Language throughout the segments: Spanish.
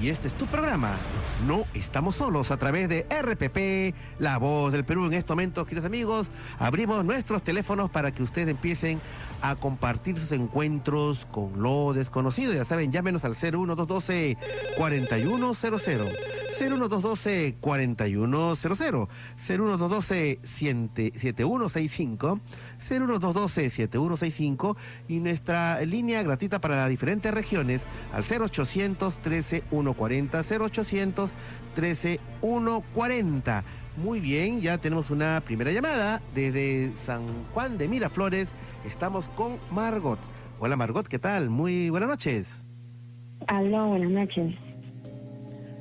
y este es tu programa. No estamos solos a través de RPP, La Voz del Perú. En estos momentos, queridos amigos, abrimos nuestros teléfonos para que ustedes empiecen a compartir sus encuentros con lo desconocido. Ya saben, llámenos al 01212-4100. 01212-4100, 01212-7165, 01212-7165 y nuestra línea gratuita para las diferentes regiones al 0800-13-140, 0800-13-140. Muy bien, ya tenemos una primera llamada desde San Juan de Miraflores. Estamos con Margot. Hola Margot, ¿qué tal? Muy buenas noches. Aló, buenas noches.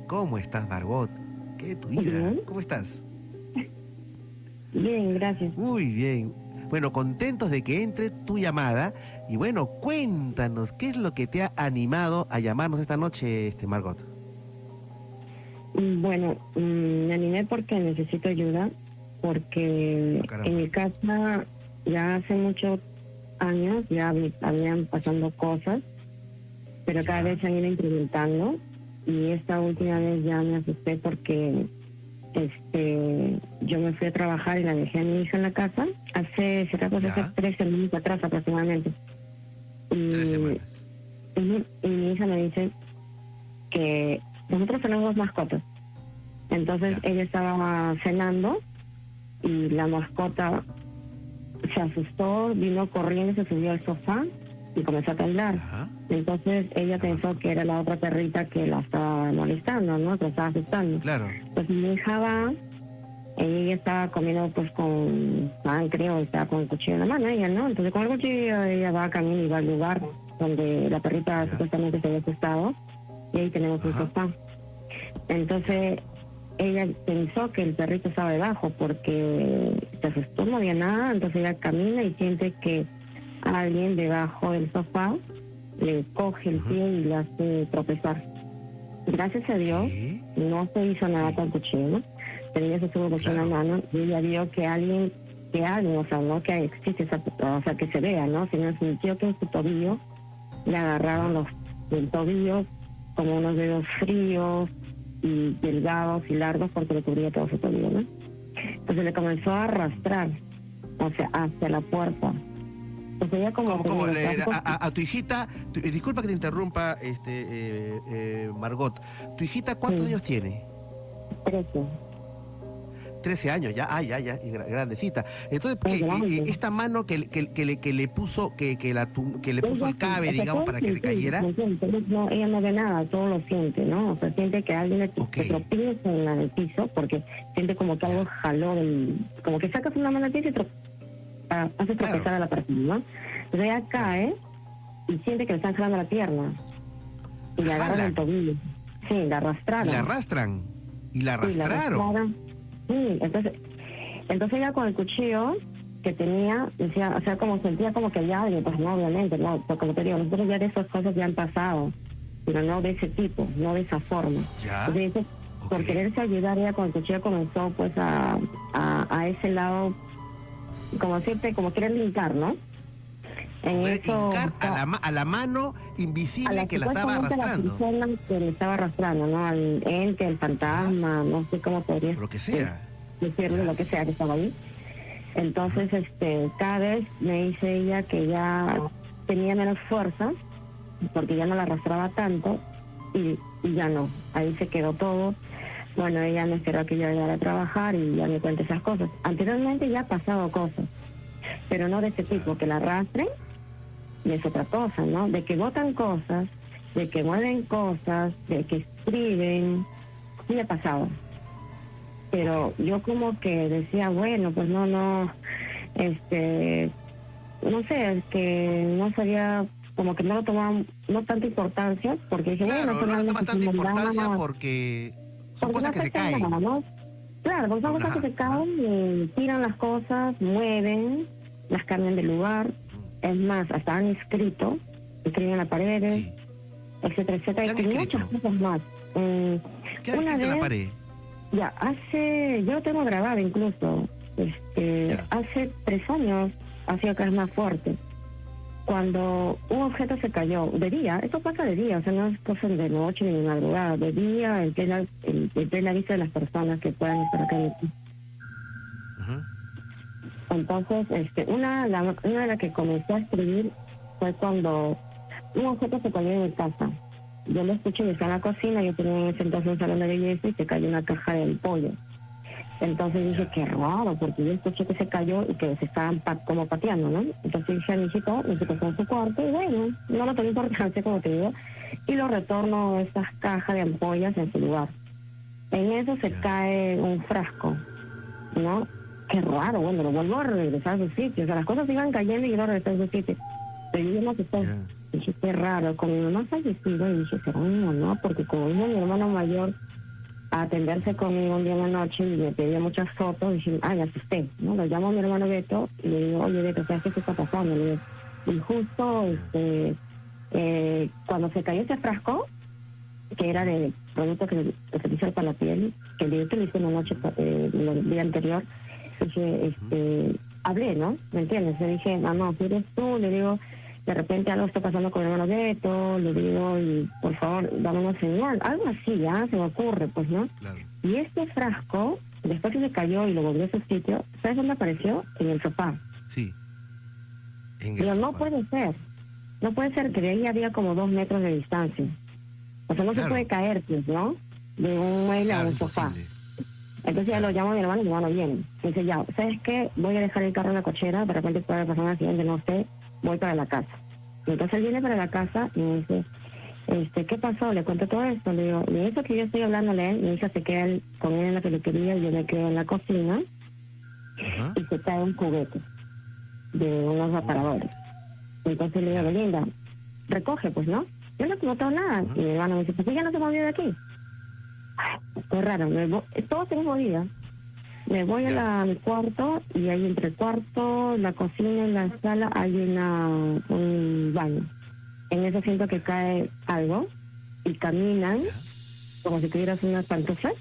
¿Cómo estás, Margot? ¿Qué es tu vida? Bien. ¿Cómo estás? Bien, gracias. Muy bien. Bueno, contentos de que entre tu llamada. Y bueno, cuéntanos, ¿qué es lo que te ha animado a llamarnos esta noche, Margot? Bueno, me animé porque necesito ayuda, porque en mi casa ya hace muchos años ya habían pasando cosas, pero cada vez se han ido incrementando. Y esta última vez ya me asusté porque yo me fui a trabajar y la dejé a mi hija en la casa hace 3 semanas atrás aproximadamente. Y mi hija me dice que nosotros tenemos 2 mascotas. Entonces ella estaba cenando y la mascota se asustó, vino corriendo, se subió al sofá y comenzó a temblar. Entonces ella pensó que era la otra perrita que la estaba molestando, ¿no? Que la estaba asustando. Claro. Pues mi hija va, ella estaba comiendo pues con pan, creo, estaba con el cuchillo en la mano ella, ¿no? Entonces con el cuchillo ella va camino y va al lugar donde la perrita supuestamente se había asustado y ahí tenemos un sofá. Entonces ella pensó que el perrito estaba debajo porque se asustó, no había nada, entonces ella camina y siente que alguien debajo del sofá le coge el pie y le hace tropezar. Gracias a Dios no se hizo nada con el cuchillo, ¿no? Pero ella se tuvo el cuchillo en la mano y ella vio que alguien, o sea, no que existe esa, o sea, que se vea, ¿no? Sino sintió que en su tobillo le agarraron el tobillo como unos dedos fríos y delgados y largos porque le cubría todo su tobillo, ¿no? Entonces le comenzó a arrastrar, o sea, hacia la puerta. Pues ella como a tu hijita, disculpa que te interrumpa, Margot, ¿tu hijita cuántos años tiene? 13. 13 años, ya, grandecita. Entonces, esta mano que le puso, que le puso el cabe, digamos, para que se cayera. No, ella no ve nada, todo lo siente, ¿no? O sea, siente que alguien le tropieza en el piso, porque siente como que algo jaló, como que sacas una mano al piso y hace tropezar a la persona, ¿no? Entonces ella cae y siente que le están jalando la pierna. Y le agarran el tobillo. Sí, la arrastraron. ¿Y la arrastran? ¿Y la arrastraron? Sí, entonces ella con el cuchillo que tenía, decía, o sea, como sentía como que había alguien, pues no, obviamente, no, porque como te digo, nosotros ya de esas cosas ya han pasado, pero no de ese tipo, no de esa forma. Entonces dice, por quererse ayudar, ella con el cuchillo comenzó pues a ese lado, como decirte, como querer linkar, ¿no? En eso, a la mano invisible que la estaba arrastrando. A la persona que le estaba arrastrando, ¿no? Al ente, al fantasma, no sé cómo podría lo que sea. Decirle lo que sea que estaba ahí. Entonces, cada vez me dice ella que ya tenía menos fuerza, porque ya no la arrastraba tanto, y ya no. Ahí se quedó todo. Bueno, ella me esperó a que yo llegara a trabajar y ya me cuente esas cosas. Anteriormente ya ha pasado cosas, pero no de ese tipo, que la arrastren, y es otra cosa, ¿no? De que botan cosas, de que mueven cosas, de que escriben, sí ha pasado. Pero yo como que decía, bueno, pues no sé, es que no sabía, como que no lo tomaba, no tanta importancia, porque dije, no toma tanta importancia porque son cosas que se caen. Nada, ¿no? Claro, porque son cosas que se caen, tiran las cosas, mueven, las cambian de lugar. Es más, hasta han escriben en las paredes, etcétera, etcétera, y muchas cosas más. ¿Qué ha escrito en la pared? Ya, yo lo tengo grabado incluso, hace 3 años ha sido cada vez más fuerte. cuando un objeto se cayó, de día, esto pasa de día, o sea, no es cosa de noche ni de madrugada, de día, en plena vista de las personas que puedan estar acá. Ajá. Entonces, una de las que comencé a escribir fue cuando un objeto se cayó en mi casa. Yo lo escuché, yo estaba en la cocina, yo tenía en ese entonces un salón de belleza y se cayó una caja de pollo. Entonces dije, qué raro, porque yo escuché que se cayó y que se estaban como pateando, ¿no? Entonces dije a mi hijito, está en su cuarto, y bueno, no lo tomé importancia, como te digo, y lo retorno a estas cajas de ampollas en su lugar. En eso se cae un frasco, ¿no? Qué raro, bueno, lo vuelvo a regresar a su sitio, o sea, las cosas iban cayendo y yo lo regresé a su sitio. Pero yo no asusté, dije, qué raro, con mi mamá fallecido, y dije, será mi mamá, porque como vino mi hermano mayor a atenderse conmigo un día en la noche y me pedía muchas fotos, y dije, ay, asusté, ¿no? Lo llamo a mi hermano Beto y le digo, oye, Beto, ¿sabes qué está pasando? Le digo, y justo cuando se cayó ese frasco, que era de producto que se utiliza para la piel, que yo utilicé en la noche, el día anterior, dije, hablé, ¿no? ¿Me entiendes? Le dije, mamá, ¿tú eres tú? Le digo, de repente algo está pasando con el hermano Beto, le digo, y por favor, dame una señal, algo así, ya se me ocurre, pues, ¿no? Claro. Y este frasco, después que se cayó y lo volvió a su sitio, ¿sabes dónde apareció? En el sofá. Sí. Pero no puede ser que de ahí había como 2 metros de distancia. O sea, no se puede caer, pues, ¿no? De un mueble a un sofá. Entonces ya lo llamo a mi hermano viene. Dice, ya, ¿sabes qué? Voy a dejar el carro en la cochera, de repente puede pasar un accidente, no sé, voy para la casa. Y entonces él viene para la casa y me dice, ¿qué pasó? Le cuento todo esto. Le digo, y eso que yo estoy hablándole a él, mi hija se queda con él en la peluquería y yo me quedo en la cocina. Ajá. Y se cae un juguete de unos aparadores. Entonces le digo, Belinda, recoge, pues, ¿no? Yo no noto nada. Y mi hermano me dice, ¿por qué ya no se movió de aquí? Qué raro, todo se movía. Me voy a mi cuarto y ahí entre el cuarto, la cocina y la sala hay un baño. En eso siento que cae algo y caminan como si tuvieras unas pantuflas.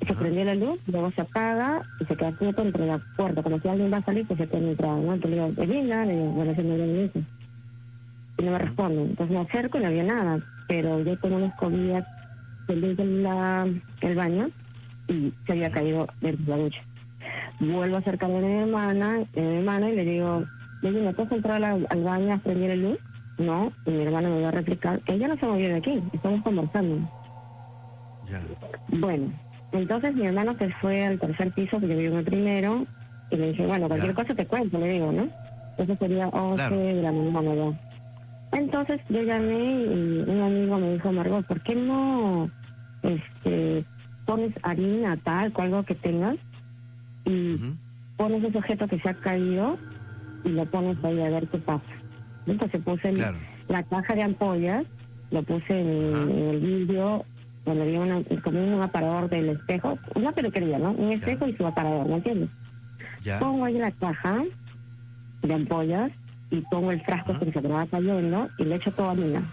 Se prendió la luz, luego se apaga y se queda quieto entre la puerta, como si alguien va a salir, pues se queda entrado, ¿no? Entonces le digo, Belinda, le digo, bueno, se me viene eso. Y no me responden. Entonces me acerco y no había nada, pero yo tengo una escobilla el baño y se había caído dentro de la ducha. Vuelvo a acercarme a mi hermana y le digo, ¿me puedes entrar al baño a prender el luz? No, y mi hermana me va a replicar que ella no se movió de aquí, estamos conversando. Bueno, entonces mi hermano se fue al 3er piso, porque yo vivo en el primero, y le dije, bueno, cualquier cosa te cuento, le digo, ¿no? Eso sería 11 de la mañana. Entonces yo llamé y un amigo me dijo, Margot, ¿por qué no pones harina, talco, algo que tengas y pones ese objeto que se ha caído y lo pones ahí a ver qué pasa? Entonces puse la caja de ampollas, lo puse en el vidrio, donde había como un aparador del espejo, una peluquería, ¿no? Un espejo y su aparador, ¿me entiendes? Pongo ahí la caja de ampollas y pongo el frasco que se estaba cayendo y le echo toda harina.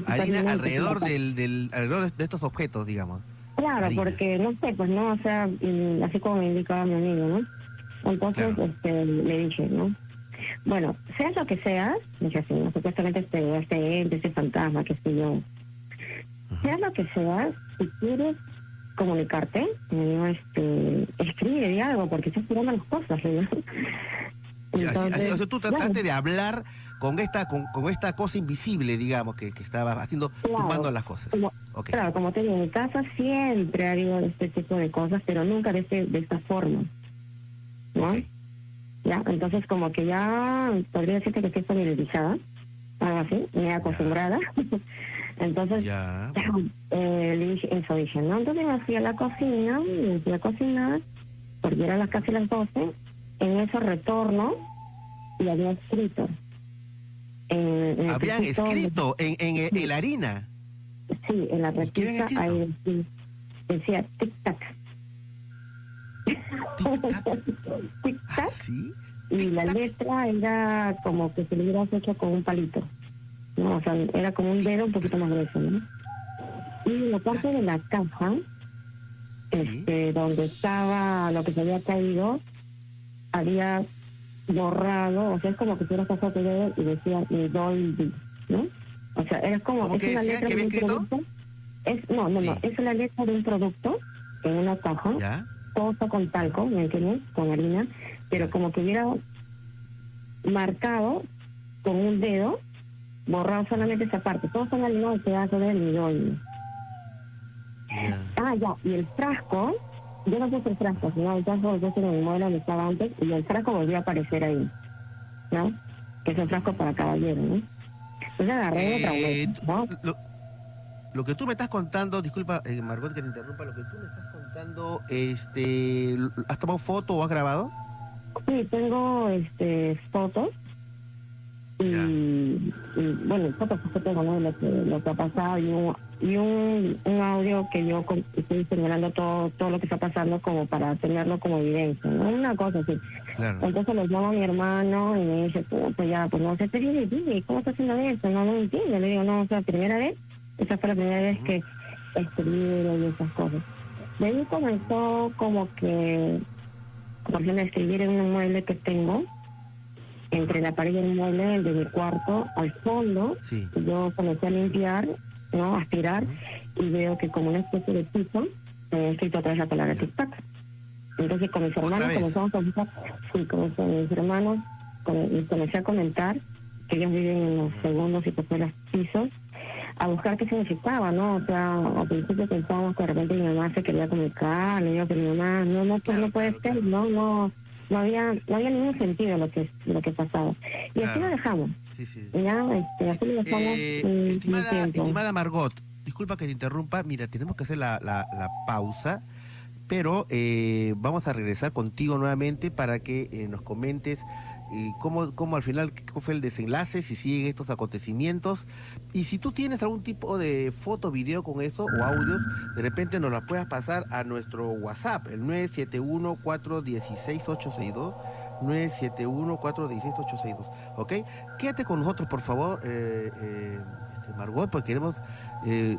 Harina alrededor alrededor de estos objetos, digamos. Claro, harina. Porque no sé, pues no, o sea, así como me indicaba mi amigo, ¿no? Entonces le dije, ¿no? Bueno, seas lo que seas, dije así, ¿no? Supuestamente este ente, este fantasma, que sé yo. Seas lo que seas, si quieres comunicarte, me digo, escribe, di algo, porque estás esperando las cosas, ¿no? Entonces, o sea, tú trataste de hablar con esta cosa invisible, digamos, que estaba haciendo, tumbando las cosas. Claro, como te digo, en mi casa siempre ha habido este tipo de cosas, pero nunca de esta forma, ¿no? Ya, entonces como que ya podría decirte que estoy familiarizada, algo así, me he acostumbrada. Entonces, le dije, eso dije, ¿no? Entonces me fui a la cocina, porque eran casi las 12. En eso retorno y había escrito. ¿Habían escrito en la harina? Sí, en la repisa ahí decía tic-tac. Tic-tac. ¿Sí? Y la letra era como que se lo hubieras hecho con un palito, ¿no? O sea, era como un dedo un poquito más grueso, ¿no? Y en la parte de la caja, donde estaba lo que se había caído, había borrado, o sea, es como que tuviera esa foto de él y decía mi Dolby, ¿no? O sea, es como, ¿Cómo es que una decía? letra ¿Qué de había un escrito? producto, no, Sí. es la letra de un producto en una caja, ¿Ya? todo está con talco, ¿me entiendes? Con harina, pero Ya. como que hubiera marcado con un dedo, borrado solamente esa parte, todo está en el mismo pedazo de mi Dolby. Ya. Ah, ya, y el frasco, yo no puse el frasco, sino el frasco yo en el modelo donde estaba antes, y el frasco volvió a aparecer ahí, ¿no? Que es un frasco para caballero, ¿no? Entonces agarré otra vez, Tú- ¿no? lo que tú me estás contando, disculpa, Margot, que te interrumpa, lo que tú me estás contando, ¿has tomado foto o has grabado? Sí, tengo fotos Ya. bueno, fotos que tengo, ¿no? Lo que ha pasado y un audio que yo estoy señalando todo lo que está pasando como para tenerlo como evidencia, ¿no? Una cosa así. Claro. Entonces le llamo a mi hermano y me dice, pues ya, pues no sé, pero yo le dije, ¿cómo está haciendo eso? No entiendo. Le digo, no, o sea, primera vez, esa fue la primera vez Ujú. que escribí y esas cosas. De ahí comenzó como que, por ejemplo, escribir en un mueble que tengo, entre la pared y el mueble de mi cuarto, al fondo, Sí. yo comencé a limpiar, ¿no? A aspirar, Ujú. y veo que como una especie de piso, he escrito otra vez la palabra Ya. tic-tac. Entonces con mis ¿Otra hermanos vez? comenzamos a buscar, sí, con mis hermanos, y comencé a comentar que ellos viven en los segundos y terceros pisos, a buscar qué significaba, ¿no? O sea, al principio pensábamos que de repente mi mamá se quería comunicar, le digo que mi mamá, no, pues Claro, no puede claro, ser, claro. no había ningún sentido lo que pasaba. Y así lo Claro. dejamos, Sí, sí. ya, Sí. así lo dejamos un tiempo. Estimada Margot, disculpa que te interrumpa. Mira, tenemos que hacer la pausa, pero vamos a regresar contigo nuevamente para que nos comentes cómo al final qué fue el desenlace, si siguen estos acontecimientos. Y si tú tienes algún tipo de foto, video con eso o audios, de repente nos las puedas pasar a nuestro WhatsApp, el 971-416-862. 971-416-862, ¿ok? Quédate con nosotros, por favor, Margot, porque queremos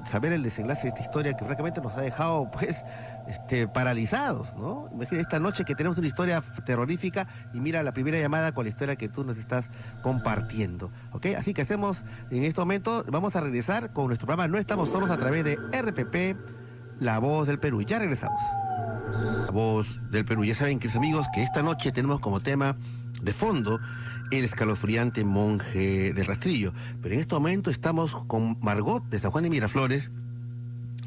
saber el desenlace de esta historia que francamente nos ha dejado, pues, paralizados, ¿no? Imagina esta noche que tenemos una historia terrorífica y mira la primera llamada con la historia que tú nos estás compartiendo, ¿ok? Así que hacemos en este momento, vamos a regresar con nuestro programa No Estamos Solos a través de RPP, La Voz del Perú. Ya regresamos. La Voz del Perú. Ya saben, queridos amigos, que esta noche tenemos como tema de fondo el escalofriante monje del rastrillo. Pero en este momento estamos con Margot de San Juan de Miraflores,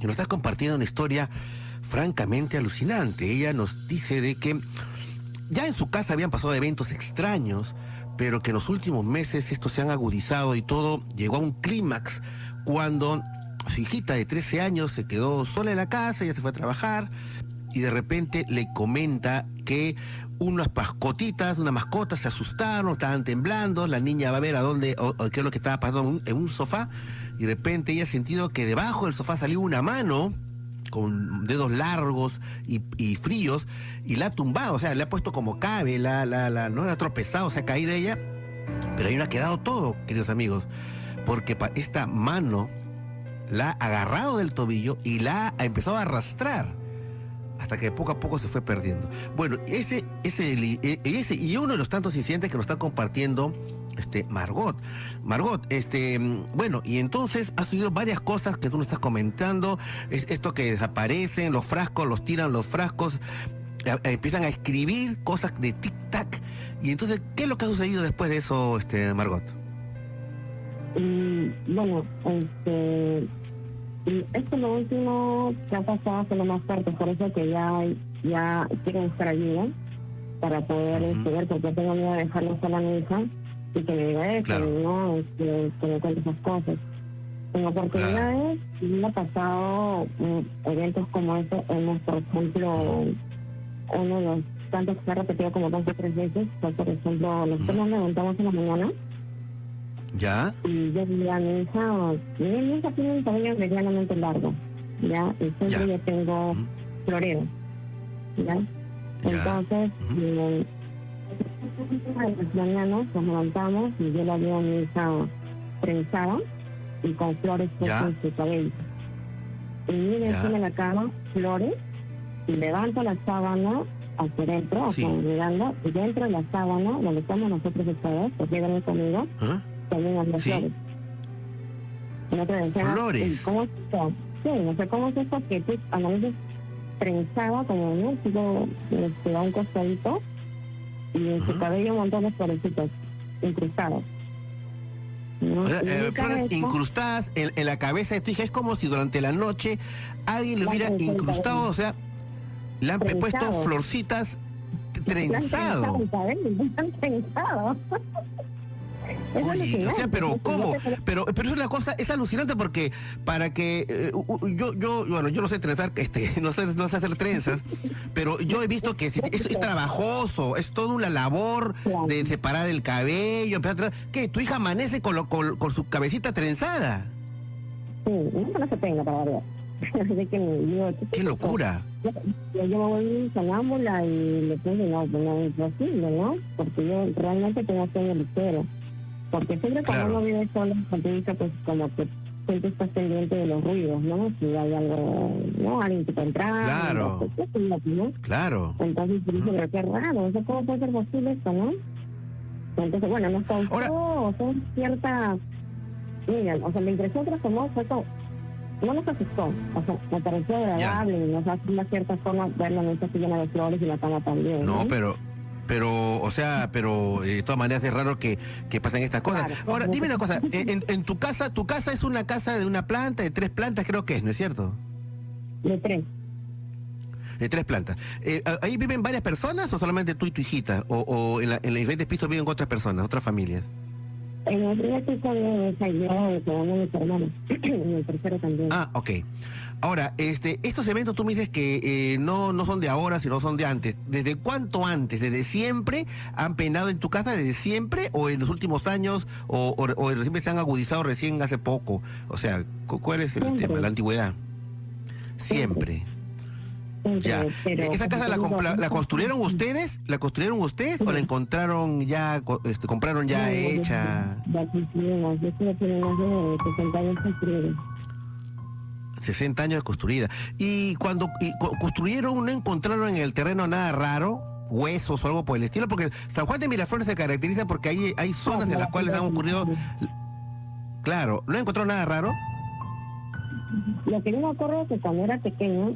que nos está compartiendo una historia francamente alucinante. Ella nos dice de que ya en su casa habían pasado eventos extraños, pero que en los últimos meses estos se han agudizado y todo llegó a un clímax cuando su hijita de 13 años se quedó sola en la casa, ella se fue a trabajar y de repente le comenta que unas mascotas se asustaron, estaban temblando, la niña va a ver a dónde, o qué es lo que estaba pasando en un sofá, y de repente ella ha sentido que debajo del sofá salió una mano con dedos largos y fríos, y la ha tumbado, o sea, le ha puesto como cabe, no la ha tropezado, se ha caído ella, pero ahí no ha quedado todo, queridos amigos, porque esta mano la ha agarrado del tobillo y la ha empezado a arrastrar hasta que poco a poco se fue perdiendo. Bueno, ese y uno de los tantos incidentes que nos está compartiendo Margot. Margot, bueno, y entonces ha sucedido varias cosas que tú nos estás comentando, esto que desaparecen, los frascos, los tiran los frascos, empiezan a escribir cosas de tic-tac, y entonces, ¿qué es lo que ha sucedido después de eso, Margot? Y bueno, y esto es lo último que ha pasado, fue lo más fuerte, por eso que ya quiero buscar ayuda para poder ver, porque tengo miedo de dejarlo sola a mi hija y que me diga eso, Claro. ¿no? Que me cuente esas cosas. En oportunidades me ha pasado eventos como este, hemos, por ejemplo, uno de los tantos que se ha repetido como 2 o 3 veces, fue, por ejemplo, nosotros nos levantamos en la mañana. ¿Ya? Y yo vi a mi hija tiene un cabello medianamente largo, ¿ya? Y siempre yo tengo floreo, ¿ya? Entonces, en las mañanas nos levantamos y yo la veo a mi hija trenzada y con flores puestas en su cabello. Y mire encima de la cama, flores, y levanto la sábana hacia adentro, Sí. o sea, mirando, y dentro de la sábana, donde estamos nosotros estados, porque iban conmigo, ¿Ah? también había Sí. flores. Y no te decía, Flores. ¿cómo es esto? Sí, no sé cómo es esto que tú amaneces trenzada, como, ¿no? Tipo, a un costadito, y en su Ajá. cabello un montón de florecitos incrustados. ¿no? O sea, Y en mi flores cabeza, incrustadas en la cabeza de tu hija. Es como si durante la noche alguien le la hubiera trenzó el incrustado, cabello. o sea, le han puesto Trenzado. florcitas Le han trenzado trenzado. el cabello, le han trenzado. Es Oye, o sea, alucinante. pero Entonces, ¿cómo? yo te- Pero es una cosa, es alucinante porque para que bueno, yo no sé trenzar, no sé hacer trenzas, pero yo he visto que es trabajoso, es toda una labor Claro. de separar el cabello, ¿qué? Tu hija amanece con su cabecita trenzada. Sí, no se tenga para variar. Así que digo, ¡Qué locura! Yo me voy sonámbula y le puse, no, pues no es posible, ¿no? Porque yo realmente tengo sueño ligero. Porque siempre cuando Claro. uno vive solo, como te dice, pues como que siempre estás pendiente de los ruidos, ¿no? Si hay algo, ¿no? Alguien que te entra. Claro. ¿no? Claro. Entonces yo dije, pero qué raro, o sea, ¿cómo puede ser posible esto, no? Entonces, bueno, nos causó, Ahora- o sea, cierta... Mira, o sea, la impresión que nos tomó fue como... No nos asustó, o sea, me pareció agradable y nos hace una cierta forma ver la mesa así llena de flores y la cama también. No, pero, o sea, pero de todas maneras es raro que pasen estas cosas. Claro. Ahora, dime una cosa, en tu casa es una casa de una planta, de 3 plantas, creo que es, ¿no es cierto? De 3. De 3 plantas. ¿Ahí viven varias personas o solamente tú y tu hijita? ¿O en los diferentes pisos viven otras personas, otras familias? En el primer piso de esa y yo, el segundo de mis hermanos, en el tercero también. Ah, ok. Ahora, estos eventos tú me dices que no son de ahora, sino son de antes. ¿Desde cuánto antes? ¿Desde siempre han penado en tu casa? ¿Desde siempre? ¿O en los últimos años? ¿O siempre se han agudizado recién hace poco? O sea, ¿cuál es el Siempre. tema? La antigüedad. Siempre. Siempre, Ya. pero, ¿Esa casa la no, construyeron ustedes? ¿La construyeron ustedes o la encontraron ya, compraron ya hecha? Ya construimos, yo estuve tiene más de 60 años construido. 60 años de construida. Y cuando construyeron, ¿no encontraron en el terreno nada raro? ¿Huesos o algo por el estilo? Porque San Juan de Miraflores se caracteriza porque hay zonas en las cuales han ocurrido... Claro, ¿no encontraron nada raro? Lo que yo me acuerdo es que cuando era pequeño,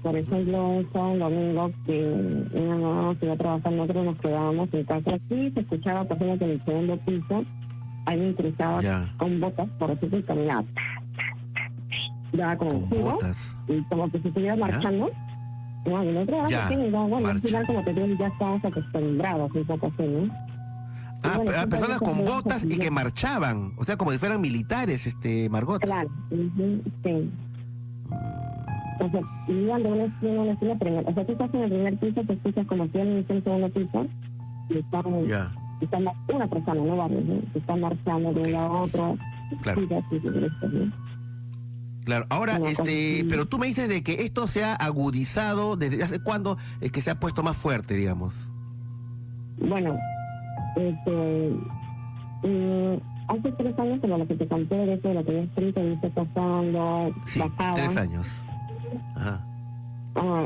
por ejemplo, un sábado, domingo, que una mamá se iba a trabajar, nosotros nos quedábamos en casa. Sí, se escuchaba, por ejemplo, que en el segundo piso alguien cruzaba Ya. con botas, por ejemplo, y caminaba. Daba como Con un giro, botas. y como que se estuviera marchando. No, y el otro Ya, pequeño, no, bueno, al marcha. final, como te digo, ya estábamos acostumbrados un poco así, ¿no? Y bueno, siempre Personas esas con cosas botas y que marchaban. O sea, como si fueran militares, Margot. Claro, sí. O sea, iban de una esquina a una esquina, pero o sea, tú estás en el primer piso, te escuchas como si alguien está en el segundo piso, y Ya, están una persona, no varios, ¿no? Que están marchando de un lado a otro. claro. Sí, ya, sí, ¿no? Claro. Ahora, Una cosa así. pero tú me dices de que esto se ha agudizado, ¿desde hace cuándo es que se ha puesto más fuerte, digamos? Bueno, hace 3 años, como lo que te conté de eso, de lo que había escrito, viste pasando, Sí, bajaba. 3 años. Ajá.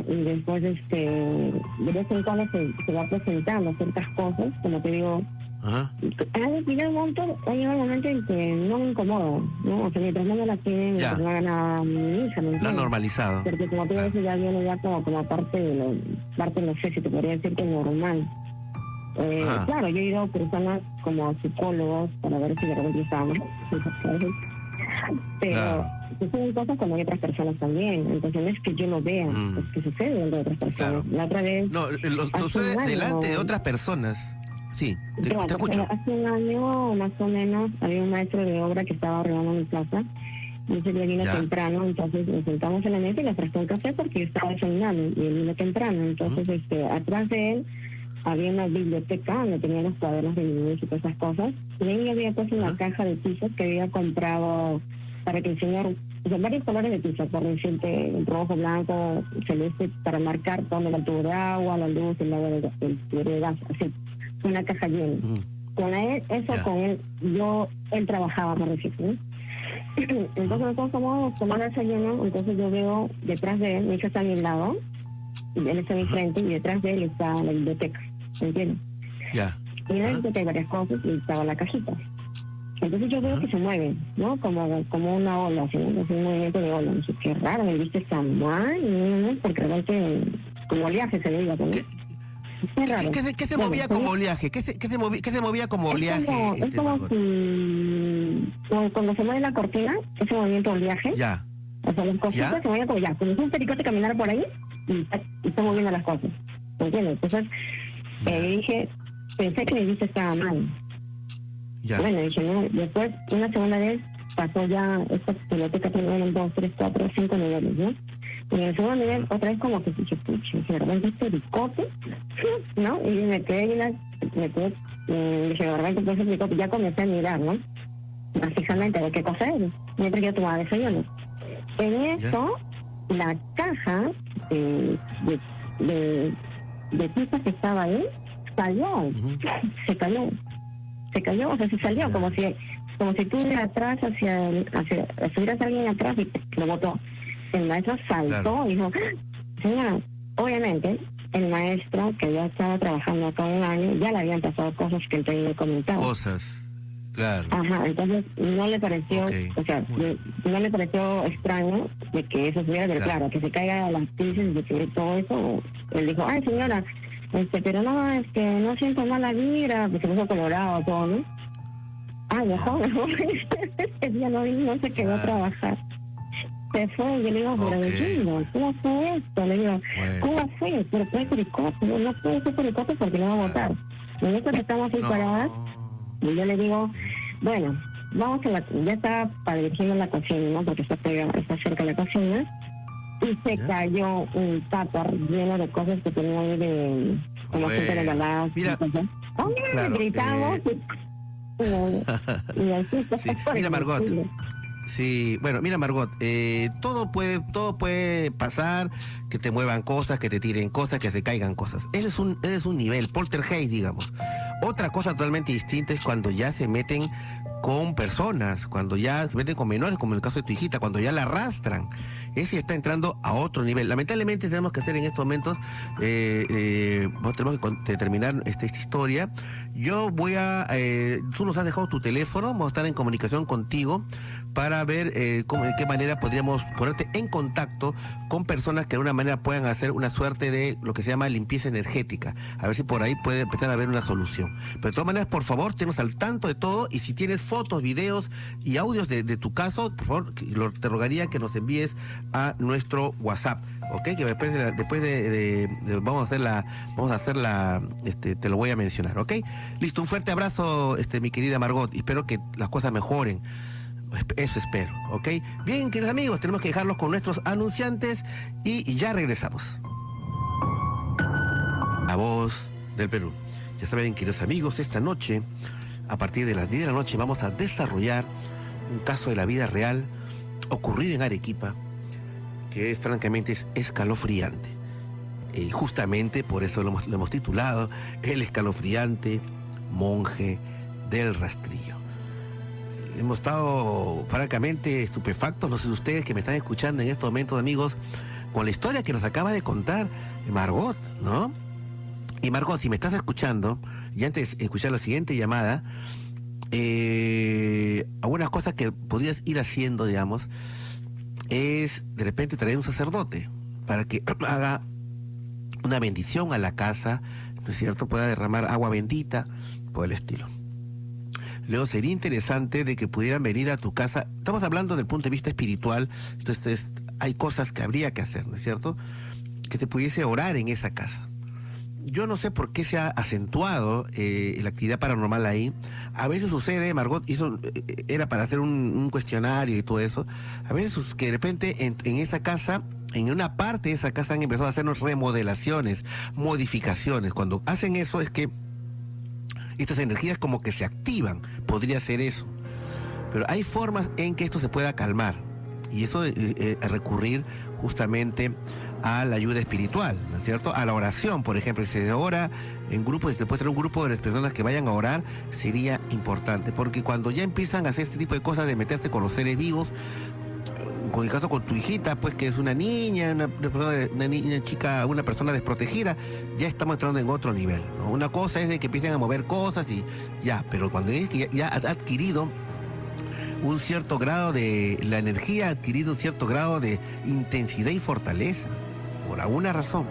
Y después, de vez en cuando se va presentando ciertas cosas, como te digo, Ajá. ha llegado un momento en que no me incomodo, ¿no? O sea, mientras no me la tienen, Ya. no hagan a mi hija, ¿me Lo han entiendes? normalizado. Porque como te digo, eso ya viene ya como parte de no sé si te podría decir que normal. Ajá. Claro, yo he ido a personas como psicólogos para ver si de repente estamos, pero Claro. suceden cosas como hay otras personas también, entonces no es que yo lo vea, Mm. es que sucede dentro de otras personas. Claro. La otra vez, No, lo hace sucede un año, delante de otras personas. Sí, te claro, escucho. hace un año más o menos había un maestro de obra que estaba arreglando mi casa. Y ese día vino Ya. temprano, entonces nos sentamos en la mesa y le ofrecí un café porque yo estaba desayunando y él vino temprano. Entonces, atrás de él había una biblioteca donde tenía los cuadernos de niños y todas esas cosas. Y ahí había puesto una Ajá. caja de pisos que había comprado para que el señor, o sea, varios colores de pisos, por decirte, rojo, blanco, celeste, para marcar dónde va el tubo de agua, la luz, el agua, el tubo de gas, así, una caja llena. Ujú. Con él, eso Ya. con él, él trabajaba, por decirte, ¿no? Entonces nosotros tomamos el desayuno, entonces yo veo detrás de él, mi hija está a mi lado, él está en mi frente y detrás de él está la biblioteca, ¿me entiendes? Ya. Y en la Ajá. biblioteca hay varias cosas y estaba la cajita. Entonces yo veo Ajá. que se mueven, ¿no? Como una ola, así, ¿no? Es un movimiento de ola. No sé, qué raro, me viste tan mal, ¿no? Porque realmente como oleaje se veía, ¿no? ¿Qué, Es raro. qué se Bueno, movía como oleaje? ¿Qué se movía como oleaje, es como Margot? si cuando se mueve la cortina, ese movimiento de oleaje, Ya. o sea, las cositas ¿Ya? se mueven como si un pericote caminara por ahí y está moviendo las cosas, ¿me entiendes? Entonces, Ya. dije, pensé que mi vista estaba mal. Ya. Bueno, dije, no, después, una segunda vez, pasó ya, esta biblioteca tiene 1, 2, 3, 4, 5 niveles, ¿no? Y en el segundo nivel, otra vez como que dije, pucha, de repente este bicote, ¿no? Y me quedé, dije, de repente pues el bicote, ya comencé a mirar, ¿no? Más fijamente, a ver qué cosa es, mientras yo tomaba desayuno. En eso, la caja de pizza que estaba ahí, salió, Ujú. se cayó, o sea, se salió, Ya. como si tú de atrás estuvieras alguien atrás y lo botó. El maestro saltó Claro. y dijo, señora, obviamente, el maestro que ya estaba trabajando acá un año, ya le habían pasado cosas que él te había comentado. Cosas. Claro. Ajá, entonces no le pareció, Ok, o sea, muy bien. no le pareció extraño de que eso estuviera, pero Claro. claro, que se caiga las pizzas, de que todo eso, él dijo, ay señora, pero no, no siento mala vibra, pues se puso colorado todo, ¿no? Ah, mejor, ese día no se quedó a trabajar. Se fue, y yo le digo, pero Ok. vecino, ¿cómo fue esto? Le digo, Bueno. ¿cómo fue? Pero fue pericote, no puede ser pericote porque no va a votar. Y nosotros estamos ahí paradas, y yo le digo, bueno, vamos ya estaba para dirigirme a la cocina, ¿no? Porque está cerca de la cocina, y se ¿Ya? cayó un tupper lleno de cosas que tenía ahí de, como Bueno. gente regaladas. Mira, ¡Oh, claro, gritamos! Y así, Sí. Mira, Margot. Sí, bueno, mira, Margot, todo puede pasar, que te muevan cosas, que te tiren cosas, que se caigan cosas. Ese es un nivel, poltergeist, digamos. Otra cosa totalmente distinta es cuando ya se meten con personas, cuando ya se meten con menores, como en el caso de tu hijita, cuando ya la arrastran. Ese está entrando a otro nivel. Lamentablemente tenemos que hacer en estos momentos, tenemos que terminar esta historia. Yo tú nos has dejado tu teléfono, vamos a estar en comunicación contigo para ver de qué manera podríamos ponerte en contacto con personas que de alguna manera puedan hacer una suerte de lo que se llama limpieza energética. A ver si por ahí puede empezar a haber una solución. Pero de todas maneras, por favor, tenos al tanto de todo, y si tienes fotos, videos y audios de tu caso, por favor, te rogaría que nos envíes a nuestro WhatsApp, ¿ok? Que después vamos a hacerla, te lo voy a mencionar, ¿ok? Listo, un fuerte abrazo, mi querida Margot, y espero que las cosas mejoren. Eso espero, ¿ok? Bien, queridos amigos, tenemos que dejarlos con nuestros anunciantes y ya regresamos. La voz del Perú. Ya saben, queridos amigos, esta noche, a partir de las 10 de la noche, vamos a desarrollar un caso de la vida real ocurrido en Arequipa, que francamente es escalofriante. Justamente por eso lo hemos titulado El escalofriante monje del rastrillo. Hemos estado francamente estupefactos, no sé ustedes que me están escuchando en estos momentos, amigos, con la historia que nos acaba de contar Margot, ¿no? Y Margot, si me estás escuchando, y antes de escuchar la siguiente llamada, algunas cosas que podrías ir haciendo, digamos, es de repente traer un sacerdote para que haga una bendición a la casa, ¿no es cierto? Pueda derramar agua bendita, por el estilo. Luego sería interesante de que pudieran venir a tu casa. Estamos hablando del punto de vista espiritual, entonces hay cosas que habría que hacer, ¿no es cierto? Que te pudiese orar en esa casa. Yo no sé por qué se ha acentuado la actividad paranormal ahí. A veces sucede, Margot hizo, era para hacer un cuestionario y todo eso. A veces que de repente en esa casa, en una parte de esa casa han empezado a hacernos remodelaciones, modificaciones. Cuando hacen eso es que estas energías como que se activan, podría ser eso. Pero hay formas en que esto se pueda calmar, y eso recurrir justamente a la ayuda espiritual, ¿no es cierto? A la oración, por ejemplo, si se ora en grupos, si se puede tener un grupo de personas que vayan a orar, sería importante, porque cuando ya empiezan a hacer este tipo de cosas de meterse con los seres vivos, con el caso con tu hijita, pues que es una niña, una niña chica, una persona desprotegida, ya estamos entrando en otro nivel, ¿no? Una cosa es de que empiecen a mover cosas y ya, pero cuando es que ya ha adquirido un cierto grado de, la energía ha adquirido un cierto grado de intensidad y fortaleza, por alguna razón,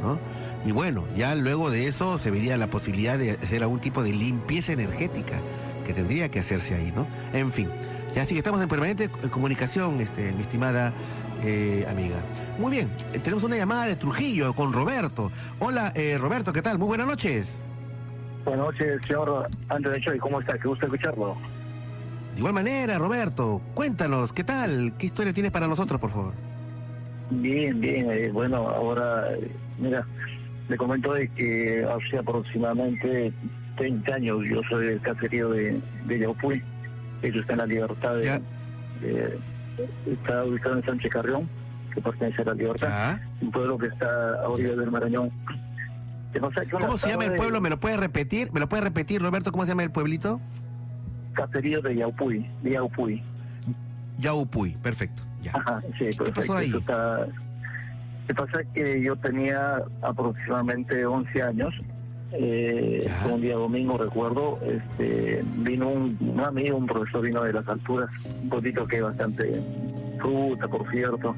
¿no? Y bueno, ya luego de eso se vería la posibilidad de hacer algún tipo de limpieza energética que tendría que hacerse ahí, ¿no? En fin, ya sí que estamos en permanente comunicación, mi estimada amiga. Muy bien, tenemos una llamada de Trujillo con Roberto. Hola, Roberto, ¿qué tal? Muy buenas noches. Buenas noches, señor Andrés Choy, ¿cómo está? Qué gusto escucharlo. De igual manera, Roberto, cuéntanos, ¿qué tal? ¿Qué historia tienes para nosotros, por favor? Bien, bien. Bueno, ahora, mira, le comento de que hace aproximadamente 30 años yo soy del caserío de Yaupuy. Ellos está en La Libertad, está ubicado en Sánchez Carrión, que pertenece a La Libertad, un pueblo que está a orillas del Marañón. ¿Cómo se llama el pueblo? ¿Me lo puedes repetir? Roberto? ¿Cómo se llama el pueblito? Caserío de Yaupuy, Yaupuy, perfecto. Ya. Ajá, sí, perfecto. ¿Qué pasó ahí? ¿Qué pasa? Que yo tenía aproximadamente 11 años. Un día domingo, recuerdo, vino un amigo, un profesor vino de las alturas, un poquito que bastante fruta, por cierto,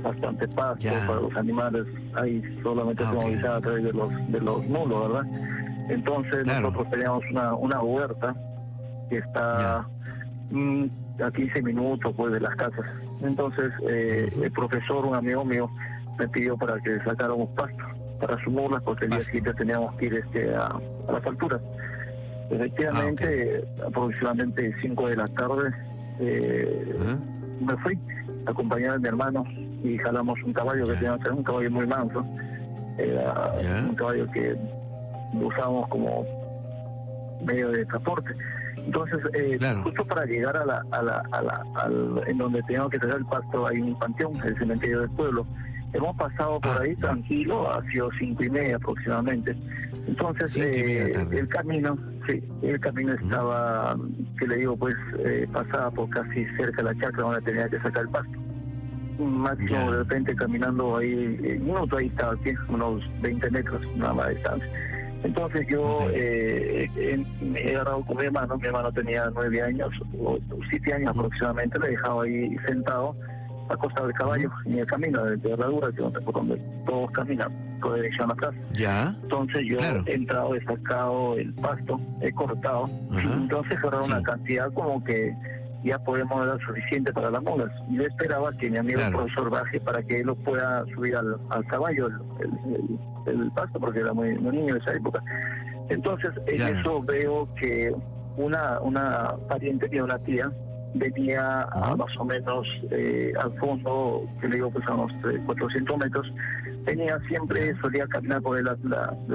bastante pasto para los animales. Ahí solamente se movilizaba a través de los mulos, ¿verdad? Entonces nosotros teníamos una huerta que está a 15 minutos pues de las casas. Entonces el profesor, un amigo mío, me pidió para que sacáramos pasto para su mulas, porque el día siguiente teníamos que ir a las alturas. Efectivamente, aproximadamente 5 de la tarde me fui acompañado de mi hermano y jalamos un caballo que teníamos, un caballo muy manso, un caballo que usábamos como medio de transporte. Entonces, justo para llegar en donde teníamos que traer el pasto, hay un panteón, el cementerio del pueblo. Hemos pasado por ahí tranquilo, ha sido 5:30 aproximadamente. Entonces, el camino estaba, que le digo, pues, pasaba por casi cerca de la chacra donde tenía que sacar el pasto. Máximo de repente caminando ahí, minuto ahí estaba aquí, unos 20 metros, nada más de distancia. Entonces yo me he agarrado con mi hermano tenía 9 años, o 7 años aproximadamente, le he dejado ahí sentado, acostado del caballo, en el camino de herradura, que por donde todos caminan, con dirección atrás. Entonces yo he entrado, he sacado el pasto, he cortado, entonces era una cantidad como que ya podemos dar suficiente para las mulas. Yo esperaba que mi amigo el profesor baje para que él lo pueda subir al caballo, el pasto, porque era muy niño en esa época. Entonces en eso veo que una pariente mía, una tía, venía a más o menos al fondo, que le digo pues a unos 400 metros, venía siempre, solía caminar por la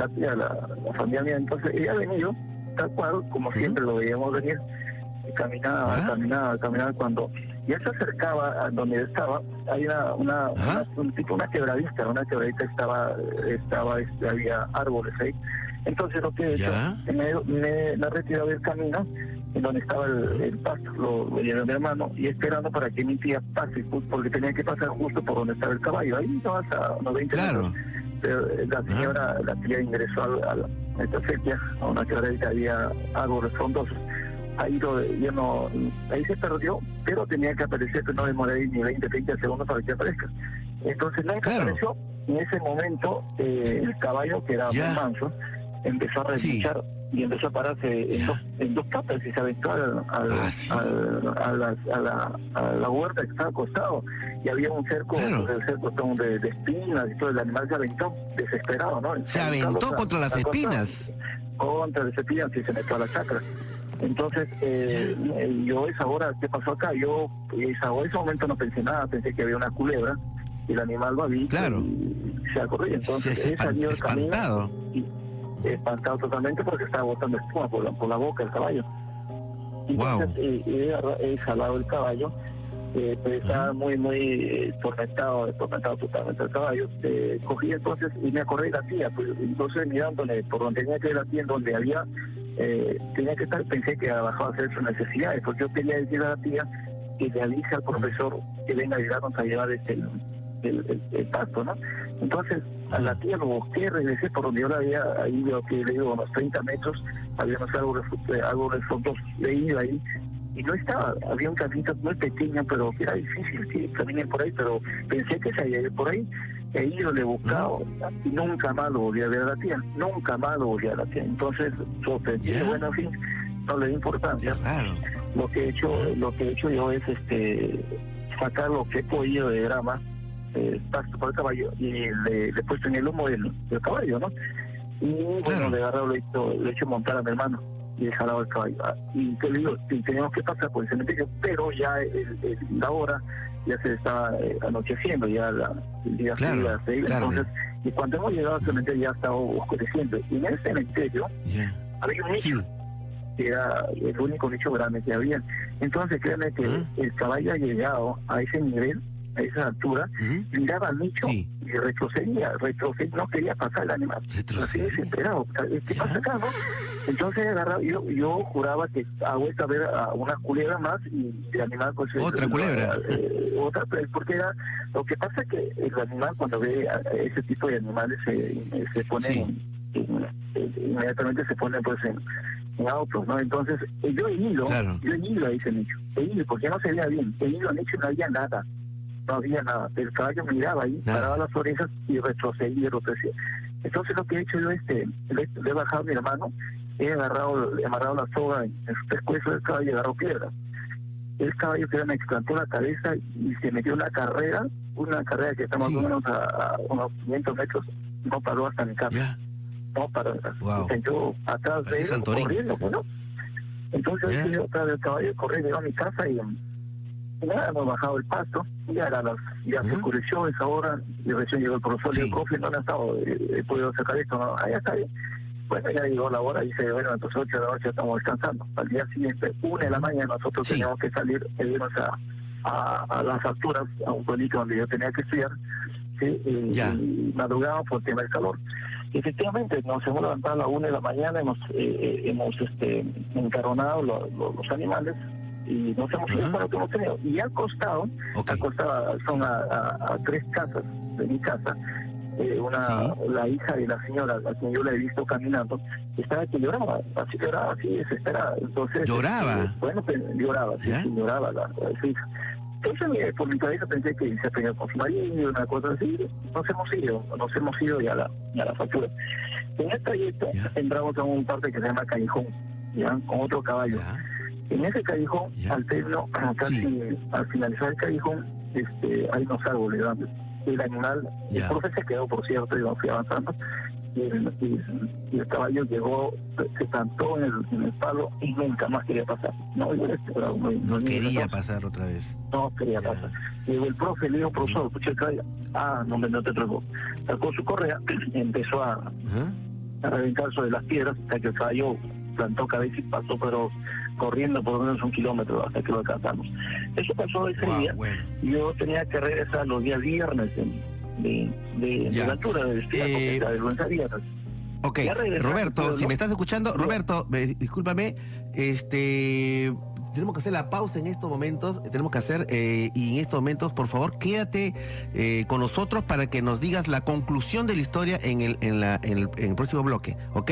tía, la familia mía. Entonces ella ha venido tal cual, como siempre lo veíamos venir, caminaba, cuando ya se acercaba a donde estaba, hay una quebradita había árboles ahí. Entonces lo que he hecho, me he retirado del camino en donde estaba el pasto, lo llevé a mi hermano y esperando para que mi tía pase, porque tenía que pasar justo por donde estaba el caballo, ahí no hasta unos 20 metros. Pero la tía ingresó a esta sequía, a una quebradita, había árboles frondosos. Ahí se perdió, pero tenía que aparecer, pero no demoré ni 20 segundos para que aparezca. Entonces nunca apareció. En ese momento el caballo, que era muy manso, empezó a relinchar y empezó a pararse en dos patas y se aventó a la huerta que estaba acostado, y había un cerco, el cerco de espinas y todo. El animal se aventó desesperado, ¿no? Se aventó contra las espinas. Contra las espinas y se metió a la chacra. Entonces, yo esa hora, ¿qué pasó acá? Yo en ese momento no pensé nada, pensé que había una culebra y el animal va y se acordó. Entonces he salido del camino y espantado totalmente porque estaba botando espuma por la boca del caballo. Entonces he jalado el caballo, pero estaba muy tormentado totalmente el caballo. Cogí entonces y me acordé de la tía, pues entonces mirándole por donde tenía que ir la tía, en donde tenía que estar, pensé que había bajado a hacer sus necesidades, porque yo quería decir a la tía que le avise al profesor que venga a ayudarnos a llevar el pasto, ¿no? Entonces, a la tía lo busqué, regresé por donde yo la había ido, que le digo, unos 30 metros, había unos árboles frondosos, le he ido ahí, y no estaba, había un camino muy pequeño, pero que era difícil que caminen por ahí, pero pensé que se había ido por ahí, he ido, le he buscado, y nunca más lo volví a ver a la tía, nunca más lo volví a la tía. Entonces, sorprendido, bueno, en fin, no le di importancia. Lo que he hecho yo es sacar lo que he podido de grama, pasto para el caballo, y le he puesto en el lomo del caballo, ¿no? Y bueno, le he agarrado, le he hecho montar a mi hermano y he jalado el caballo. Y te digo, si teníamos que pasar por el cementerio, pero ya la hora ya se estaba anocheciendo, ya el día se iba a seguir. Entonces, y cuando hemos llegado al cementerio ya estaba oscureciendo. Y en el cementerio había un nicho, que era el único nicho grande que había. Entonces, créanme que el caballo ha llegado a ese nivel, a esa altura, miraba al nicho y retrocedía, no quería pasar el animal. Así desesperado. ¿Qué pasa acá, no? Entonces agarraba, yo juraba que ha vuelto a ver a una culebra más y el animal pues... ¿Otra culebra? Otra, porque era... Lo que pasa es que el animal cuando ve a ese tipo de animales se pone... inmediatamente se pone pues en autos, ¿no? Entonces yo he ido a ese nicho, porque no se veía bien, he ido al nicho y no había nada. No había nada, el caballo miraba ahí, paraba las orejas y retrocedía. Entonces lo que he hecho yo le he bajado a mi hermano, he amarrado la soga en su pescuezo del caballo y agarró piedra. El caballo que me explantó la cabeza y se metió en una carrera que está más o menos a unos 500 metros, no paró hasta mi casa. No paró, yo atrás de él corriendo, ¿no? Entonces yo atrás del caballo corriendo a mi casa y nada, hemos bajado el pasto, ya se oscureció esa hora, y recién llegó el profesor y el profe, no he podido sacar esto, no, ya está bien. Bueno, ya llegó la hora y dice, bueno, entonces 8 de la noche estamos descansando. Al día siguiente, 1 de la mañana, nosotros teníamos que salir e irnos a las alturas, a un pueblito donde yo tenía que estudiar, y madrugábamos por el tema del calor. Y efectivamente, nos hemos levantado a la 1 de la mañana, hemos encaronado los animales, y nos hemos ido para lo que hemos tenido. Y al costado, son a 3 casas de mi casa, la hija de la señora, a quien yo la he visto caminando, estaba que lloraba, así desesperada. Entonces, lloraba, lloraba su hija. Entonces, por mi cabeza pensé que se peleó con su marido, una cosa así. Nos hemos ido ya a la factura. En el trayecto entramos a un parte que se llama Callejón, con otro caballo. En ese callejón, al término, casi al finalizar el callejón, hay unos árboles grandes. El animal, el profe se quedó, por cierto, y yo fui avanzando, y el caballo llegó, se plantó en el palo y nunca más quería pasar. No quería pasar otra vez. No quería pasar. Llegó el profe, le dijo, profesor, escucha el caballo. No te preocupes. Sacó su correa, empezó a reventar sobre las piedras, hasta que el caballo plantó cabeza y pasó, pero corriendo por lo menos 1 kilómetro hasta que lo alcanzamos. Eso pasó ese día. Yo tenía que regresar los días viernes de la altura de Buenos Aires. Ok, Roberto, si me estás escuchando, Roberto, discúlpame, tenemos que hacer la pausa en estos momentos, y en estos momentos, por favor, quédate con nosotros para que nos digas la conclusión de la historia en el próximo bloque, ¿ok?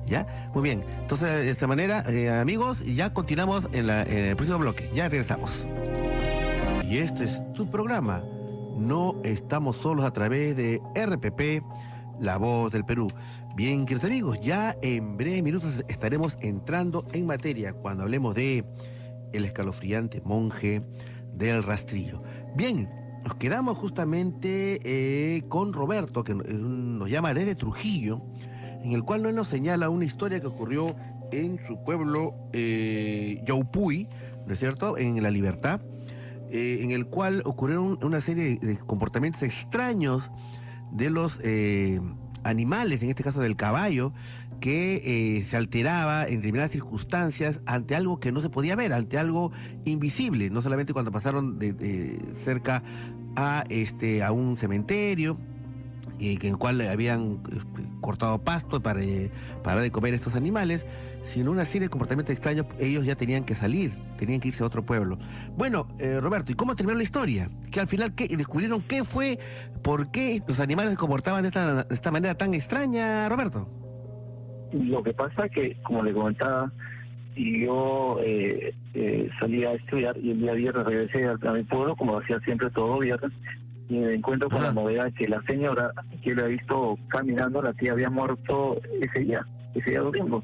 ¿Ya? Muy bien. Entonces, de esta manera, amigos, ya continuamos en el próximo bloque. Ya regresamos. Y este es tu programa. No estamos solos a través de RPP, La Voz del Perú. Bien, queridos amigos, ya en breves minutos estaremos entrando en materia cuando hablemos de el escalofriante monje del rastrillo. Bien, nos quedamos justamente con Roberto, que nos llama desde Trujillo, en el cual nos señala una historia que ocurrió en su pueblo Yaupuy, ¿no es cierto?, en La Libertad, en el cual ocurrieron una serie de comportamientos extraños de los animales, en este caso del caballo, que se alteraba en determinadas circunstancias ante algo que no se podía ver, ante algo invisible, no solamente cuando pasaron de cerca a un cementerio, en el cual habían cortado pasto para de comer estos animales, sino una serie de comportamientos extraños. Ellos ya tenían que salir, tenían que irse a otro pueblo. Bueno, Roberto, ¿y cómo terminó la historia? Que al final descubrieron qué fue, por qué los animales se comportaban de esta manera tan extraña, Roberto. Lo que pasa es que, como le comentaba, yo salí a estudiar y el día viernes regresé a mi pueblo, como hacía siempre todo viernes, y me encuentro con la novedad que la señora que la he visto caminando, la tía había muerto ese día domingo.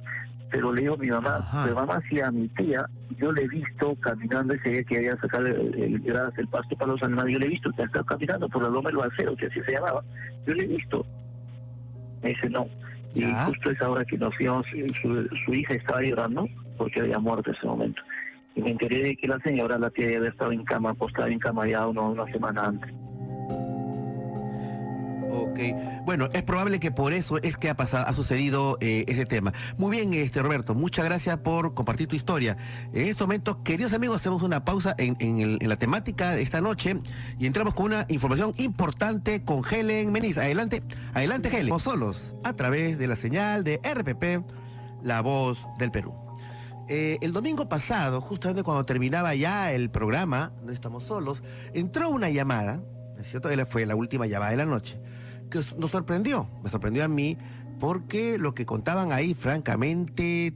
Pero le digo a mi mamá, pero mamá, si a mi tía, yo le he visto caminando ese día que había sacado el pasto para los animales, yo le he visto que está caminando por la loma del Balsero, que así se llamaba, yo le he visto. Me dice, no. Y justo esa hora que nos íbamos, su hija estaba llorando porque había muerto en ese momento. Y me enteré de que la señora, la tía, ya había estado en cama, acostada en cama ya una semana antes. Ok, bueno, es probable que por eso es que ha sucedido ese tema. Muy bien, Roberto, muchas gracias por compartir tu historia. En este momento, queridos amigos, hacemos una pausa en la temática de esta noche y entramos con una información importante con Helen Meniz. Adelante, Helen. Estamos solos a través de la señal de RPP, La Voz del Perú. El domingo pasado, justamente cuando terminaba ya el programa, No Estamos Solos, entró una llamada, ¿no es cierto? Fue la última llamada de la noche, que me sorprendió a mí, porque lo que contaban ahí, francamente,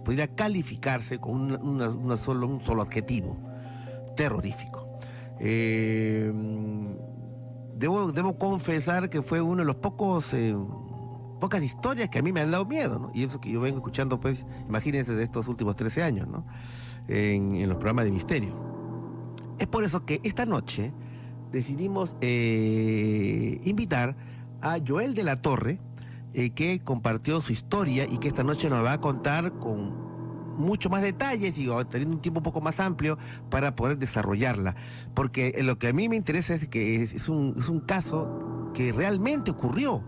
podría calificarse con un solo adjetivo: terrorífico. Debo confesar que fue uno de los pocas historias que a mí me han dado miedo, ¿no? Y eso que yo vengo escuchando, pues, imagínense, de estos últimos 13 años, ¿no? En los programas de misterio. Es por eso que esta noche decidimos invitar a Joel de la Torre, que compartió su historia y que esta noche nos va a contar con mucho más detalles y teniendo un tiempo un poco más amplio para poder desarrollarla. Porque lo que a mí me interesa es que es un caso que realmente ocurrió.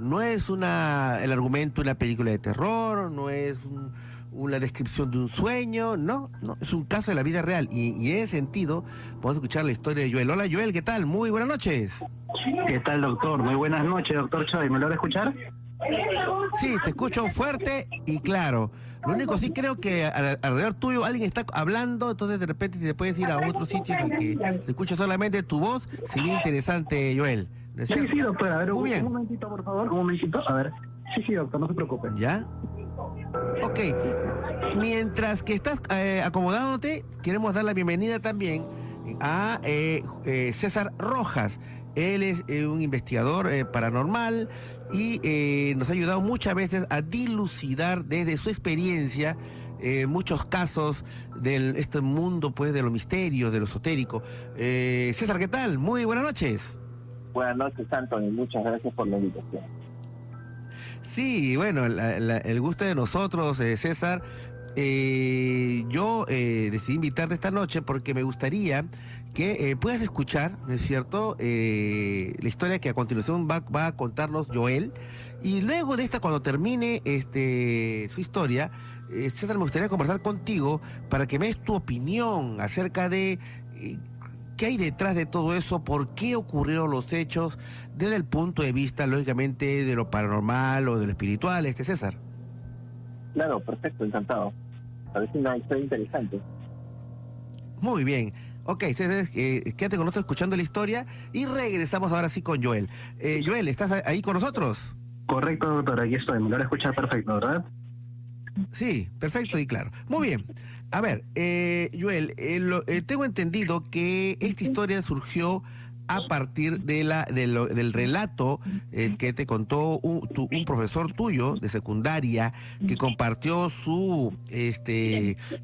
No es el argumento de una película de terror, no es una descripción de un sueño, no, es un caso de la vida real. Y en ese sentido, vamos a escuchar la historia de Joel. Hola, Joel, ¿qué tal? Muy buenas noches. ¿Qué tal, doctor? Muy buenas noches, doctor Chávez. ¿Me logra escuchar? Sí, te escucho fuerte y claro. Lo único, sí creo que alrededor tuyo alguien está hablando, entonces de repente si te puedes ir a otro sitio en el que se escucha solamente tu voz, sería interesante, Joel. Sí, doctor. A ver, muy bien. Un momentito, por favor. Un momentito. A ver. Sí, doctor, no se preocupe. ¿Ya? Ok. Mientras que estás acomodándote, queremos dar la bienvenida también a César Rojas. Él es un investigador paranormal y nos ha ayudado muchas veces a dilucidar desde su experiencia muchos casos de este mundo, pues, de lo misterio, de lo esotérico. César, ¿qué tal? Muy buenas noches. Buenas noches, Antonio. Muchas gracias por la invitación. Sí, bueno, el gusto de nosotros, César. Yo decidí invitarte esta noche porque me gustaría que puedas escuchar, ¿no es cierto?, la historia que a continuación va a contarnos Joel. Y luego de esta, cuando termine su historia, César, me gustaría conversar contigo para que me des tu opinión acerca de qué hay detrás de todo eso, por qué ocurrieron los hechos, desde el punto de vista, lógicamente, de lo paranormal o de lo espiritual, César. Claro, perfecto, encantado. Parece una historia interesante. Muy bien. Ok, César, quédate con nosotros escuchando la historia y regresamos ahora sí con Joel. Joel, ¿estás ahí con nosotros? Correcto, doctor, aquí estoy. Me logra escuchar perfecto, ¿verdad? Sí, perfecto y claro. Muy bien. A ver, Joel, tengo entendido que esta historia surgió a partir del relato que te contó un profesor tuyo de secundaria, que compartió su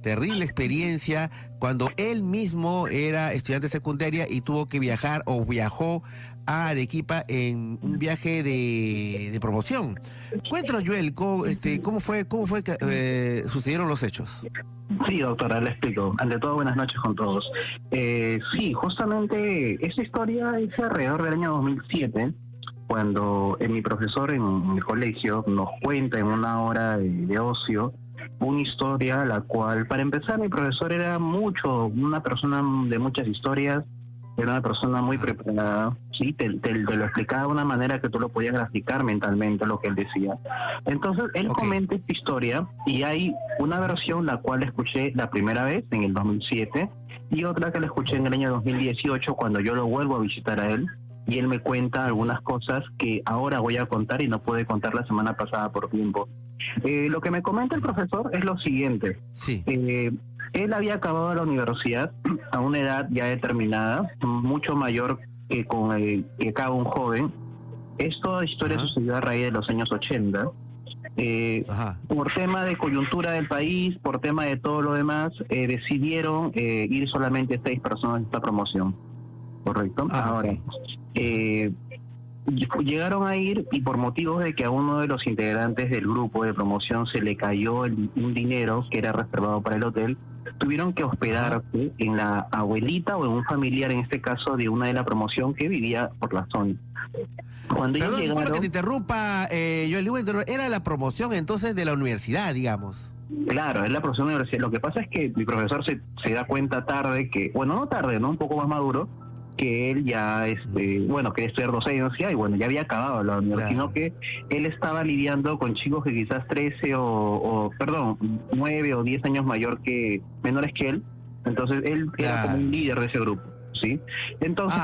terrible experiencia cuando él mismo era estudiante de secundaria y tuvo que viajar o viajó a Arequipa en un viaje de promoción. Cuéntanos, Joel, ¿cómo fue que sucedieron los hechos? Sí, doctora, le explico. Ante todo, buenas noches con todos. Sí, justamente esa historia es alrededor del año 2007, cuando mi profesor en el colegio nos cuenta en una hora de ocio una historia, la cual, para empezar, mi profesor era una persona de muchas historias, era una persona muy preparada, sí, te lo explicaba de una manera que tú lo podías graficar mentalmente lo que él decía. Entonces él comenta esta historia y hay una versión la cual escuché la primera vez en el 2007 y otra que la escuché en el año 2018 cuando yo lo vuelvo a visitar a él y él me cuenta algunas cosas que ahora voy a contar y no pude contar la semana pasada por tiempo. Lo que me comenta el profesor es lo siguiente. Sí. Él había acabado la universidad a una edad ya determinada, mucho mayor que acaba un joven. Esta historia sucedió a raíz de los años 80. Por tema de coyuntura del país, por tema de todo lo demás, decidieron ir solamente 6 personas a esta promoción. ¿Correcto? Ahora, llegaron a ir y por motivos de que a uno de los integrantes del grupo de promoción se le cayó un dinero que era reservado para el hotel, tuvieron que hospedarse en la abuelita o en un familiar, en este caso, de una de la promoción que vivía por la zona. Cuando Perdón, ellos llegaron, que te interrumpa, era la promoción entonces de la universidad, digamos. Claro, es la promoción de la universidad. Lo que pasa es que mi profesor se da cuenta tarde que, bueno, no tarde, ¿no? Un poco más maduro, que él ya, quería estudiar docencia y bueno, ya había acabado la universidad, sino que él estaba lidiando con chicos que quizás 9 o 10 años menores que él, entonces él era como un líder de ese grupo, ¿sí? Entonces,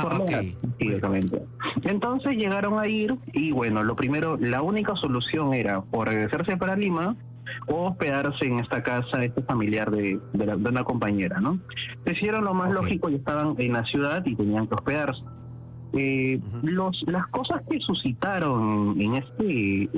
entonces llegaron a ir y bueno, la única solución era o regresarse para Lima o hospedarse en esta casa, familiar de una compañera, ¿no? Decidieron lo más lógico y estaban en la ciudad y tenían que hospedarse. Las cosas que suscitaron en este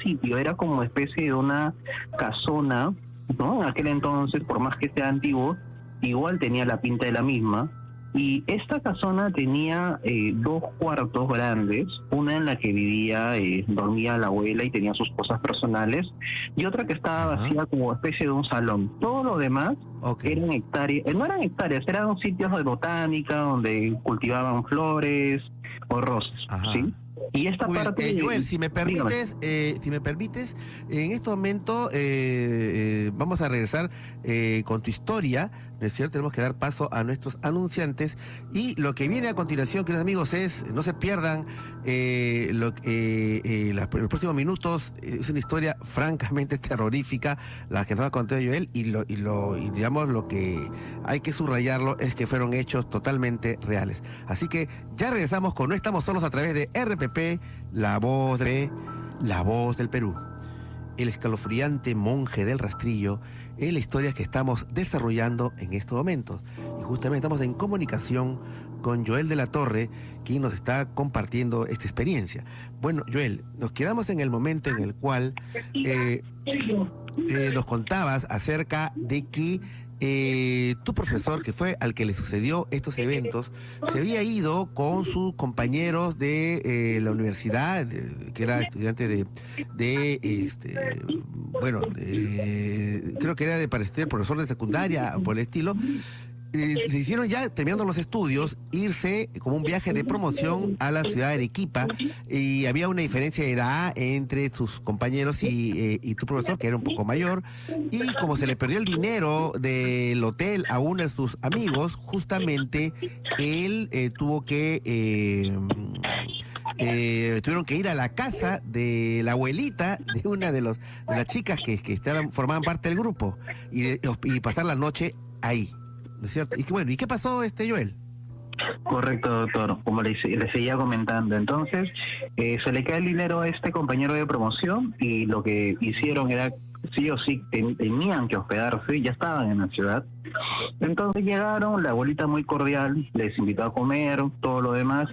sitio era como especie de una casona, ¿no? En aquel entonces, por más que sea antiguo, igual tenía la pinta de la misma. Y esta casona tenía 2 cuartos grandes, una en la que dormía la abuela y tenía sus cosas personales, y otra que estaba vacía como especie de un salón. Todo lo demás eran hectáreas, no eran hectáreas, eran sitios de botánica donde cultivaban flores o rosas, ¿sí? Y esta parte Joel, si me permites, en este momento vamos a regresar con tu historia, ¿no es cierto? Tenemos que dar paso a nuestros anunciantes y lo que viene a continuación, queridos amigos, no se pierdan los próximos minutos. Es una historia francamente terrorífica la que nos ha contado Joel y digamos lo que hay que subrayarlo es que fueron hechos totalmente reales. Así que ya regresamos con No Estamos Solos a través de RPP, la voz del Perú. El escalofriante monje del rastrillo es la historia que estamos desarrollando en estos momentos. Y justamente estamos en comunicación con Joel de la Torre, quien nos está compartiendo esta experiencia. Bueno, Joel, nos quedamos en el momento en el cual nos contabas acerca de que tu profesor, que fue al que le sucedió estos eventos, se había ido con sus compañeros de la universidad, que era estudiante creo que era para ser profesor de secundaria, por el estilo. Le hicieron ya, terminando los estudios, irse como un viaje de promoción a la ciudad de Arequipa, y había una diferencia de edad entre sus compañeros y tu profesor, que era un poco mayor, y como se le perdió el dinero del hotel a uno de sus amigos, justamente él tuvieron que ir a la casa de la abuelita de una de las chicas que formaban parte del grupo y pasar la noche ahí. ¿No es cierto? ¿Y qué pasó, Joel? Correcto, doctor. Como le seguía comentando, entonces se le cae el dinero a este compañero de promoción y lo que hicieron era sí o sí tenían que hospedarse, ya estaban en la ciudad. Entonces llegaron, la abuelita muy cordial, les invitó a comer, todo lo demás.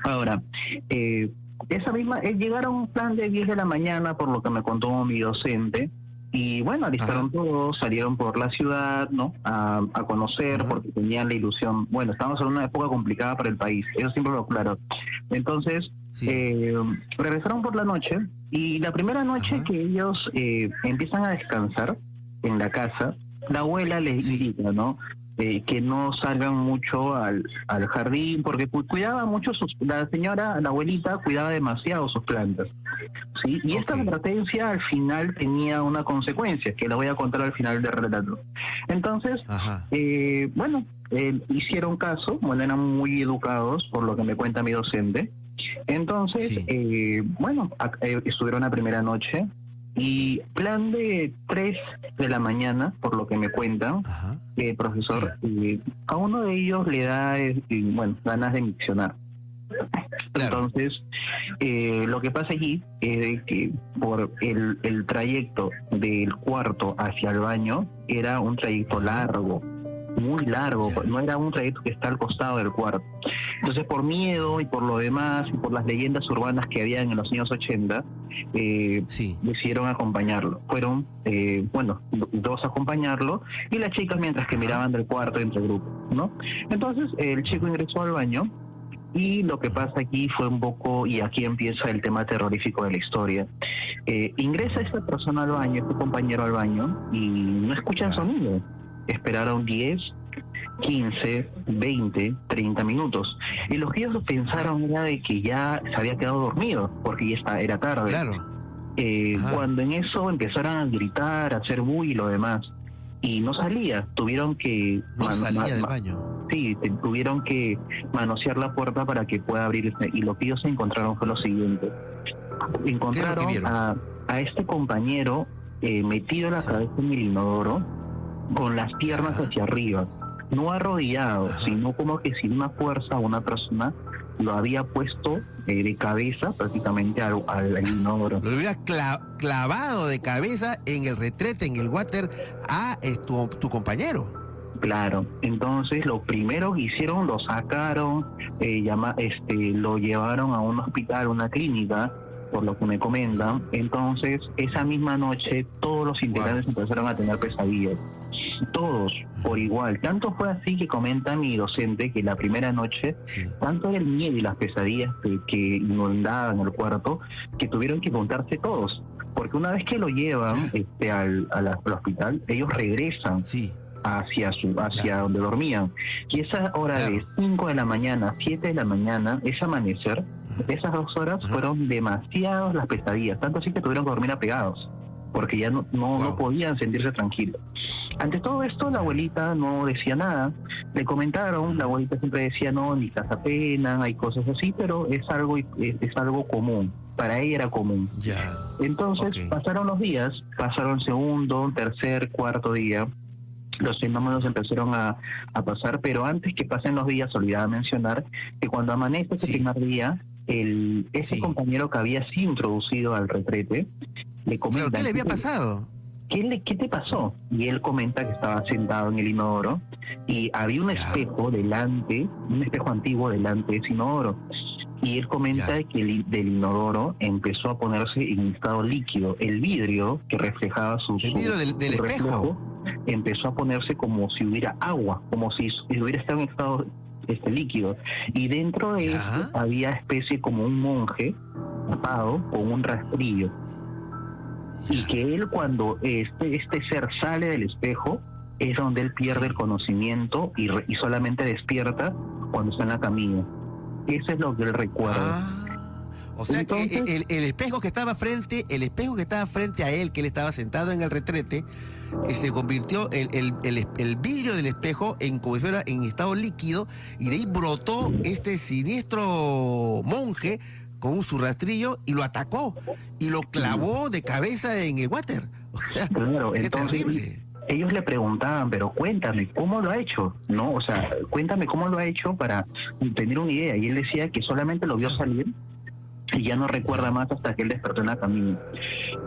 Ahora, llegaron un plan de 10 de la mañana, por lo que me contó mi docente. Y bueno, alistaron todos, salieron por la ciudad, ¿no? A conocer, porque tenían la ilusión. Bueno, estamos en una época complicada para el país, eso siempre lo aclaro. Entonces, regresaron por la noche, y la primera noche que ellos empiezan a descansar en la casa, la abuela les indica, ¿no? que no salgan mucho al jardín, porque cuidaba mucho la señora, la abuelita, cuidaba demasiado sus plantas, ¿sí? Y esta advertencia al final tenía una consecuencia, que la voy a contar al final del relato. Entonces, hicieron caso, eran muy educados, por lo que me cuenta mi docente. Entonces, estuvieron la primera noche, y plan de 3 de la mañana, por lo que me cuentan, profesor, a uno de ellos le da ganas de miccionar. Claro. Entonces, lo que pasa aquí es que por el trayecto del cuarto hacia el baño era un trayecto largo, muy largo, no era un trayecto que está al costado del cuarto. Entonces, por miedo y por lo demás, y por las leyendas urbanas que había en los años 80, decidieron acompañarlo. Fueron, dos a acompañarlo, y las chicas mientras que miraban del cuarto entre grupos, ¿no? Entonces, el chico ingresó al baño, y lo que pasa aquí fue un poco, y aquí empieza el tema terrorífico de la historia. Ingresa esta persona al baño, este compañero al baño, y no escuchan sonido. Esperaron 10, 15, 20, 30 minutos. Y lo que ellos pensaron era de que ya se había quedado dormido, porque ya era tarde. Claro. Cuando en eso empezaron a gritar, a hacer bulla y lo demás, y no salía, tuvieron que... salía del baño. Sí, tuvieron que manosear la puerta para que pueda abrirse. Y lo que ellos encontraron fue lo siguiente. Encontraron a este compañero metido en la cabeza en el inodoro, con las piernas hacia arriba, no arrodillado, sino como que sin una fuerza una persona lo había puesto de cabeza prácticamente al inodoro. Lo había clavado de cabeza en el retrete, en el water, a tu compañero. Claro, entonces lo primero que hicieron, lo sacaron, lo llevaron a un hospital, una clínica, por lo que me comentan. Entonces, esa misma noche, todos los integrantes empezaron a tener pesadillas. Todos, por igual. Tanto fue así que comenta mi docente que la primera noche, tanto era el miedo y las pesadillas que inundaban el cuarto, que tuvieron que contarse todos. Porque una vez que lo llevan al hospital, ellos regresan hacia donde dormían. Y esa hora de 5 de la mañana, 7 de la mañana, ese amanecer, esas 2 horas fueron demasiadas las pesadillas, tanto así que tuvieron que dormir apegados, porque ya no podían sentirse tranquilos. Ante todo esto, la abuelita no decía nada. Le comentaron, la abuelita siempre decía, no, ni casa pena, hay cosas así, pero es algo común. Para ella era común. Entonces, pasaron los días, pasaron segundo, tercer, cuarto día. Los fenómenos empezaron a pasar, pero antes que pasen los días, olvidaba mencionar que cuando amanece ese primer día, ese compañero que había sido introducido al retrete, le comenta... ¿Pero qué le había pasado? ¿Qué te pasó? Y él comenta que estaba sentado en el inodoro y había un espejo delante, un espejo antiguo delante de ese inodoro. Y él comenta que del inodoro empezó a ponerse en estado líquido. El vidrio que reflejaba ¿El vidrio del espejo? Empezó a ponerse como si hubiera agua, como si hubiera estado en estado líquido. Y dentro de eso había especie como un monje tapado con un rastrillo. Y que él, cuando este ser sale del espejo, es donde él pierde el conocimiento y solamente despierta cuando está en la camilla. Eso es lo que él recuerda. O sea, entonces, que el espejo que estaba frente a él, que él estaba sentado en el retrete, se convirtió el vidrio del espejo como si fuera en estado líquido, y de ahí brotó este siniestro monje con su rastrillo y lo atacó y lo clavó de cabeza en el water. O sea, claro, qué entonces terrible. Ellos le preguntaban, pero cuéntame, ¿cómo lo ha hecho? ¿No? O sea, cuéntame cómo lo ha hecho para tener una idea. Y él decía que solamente lo vio salir y ya no recuerda más hasta que él despertó en la camilla.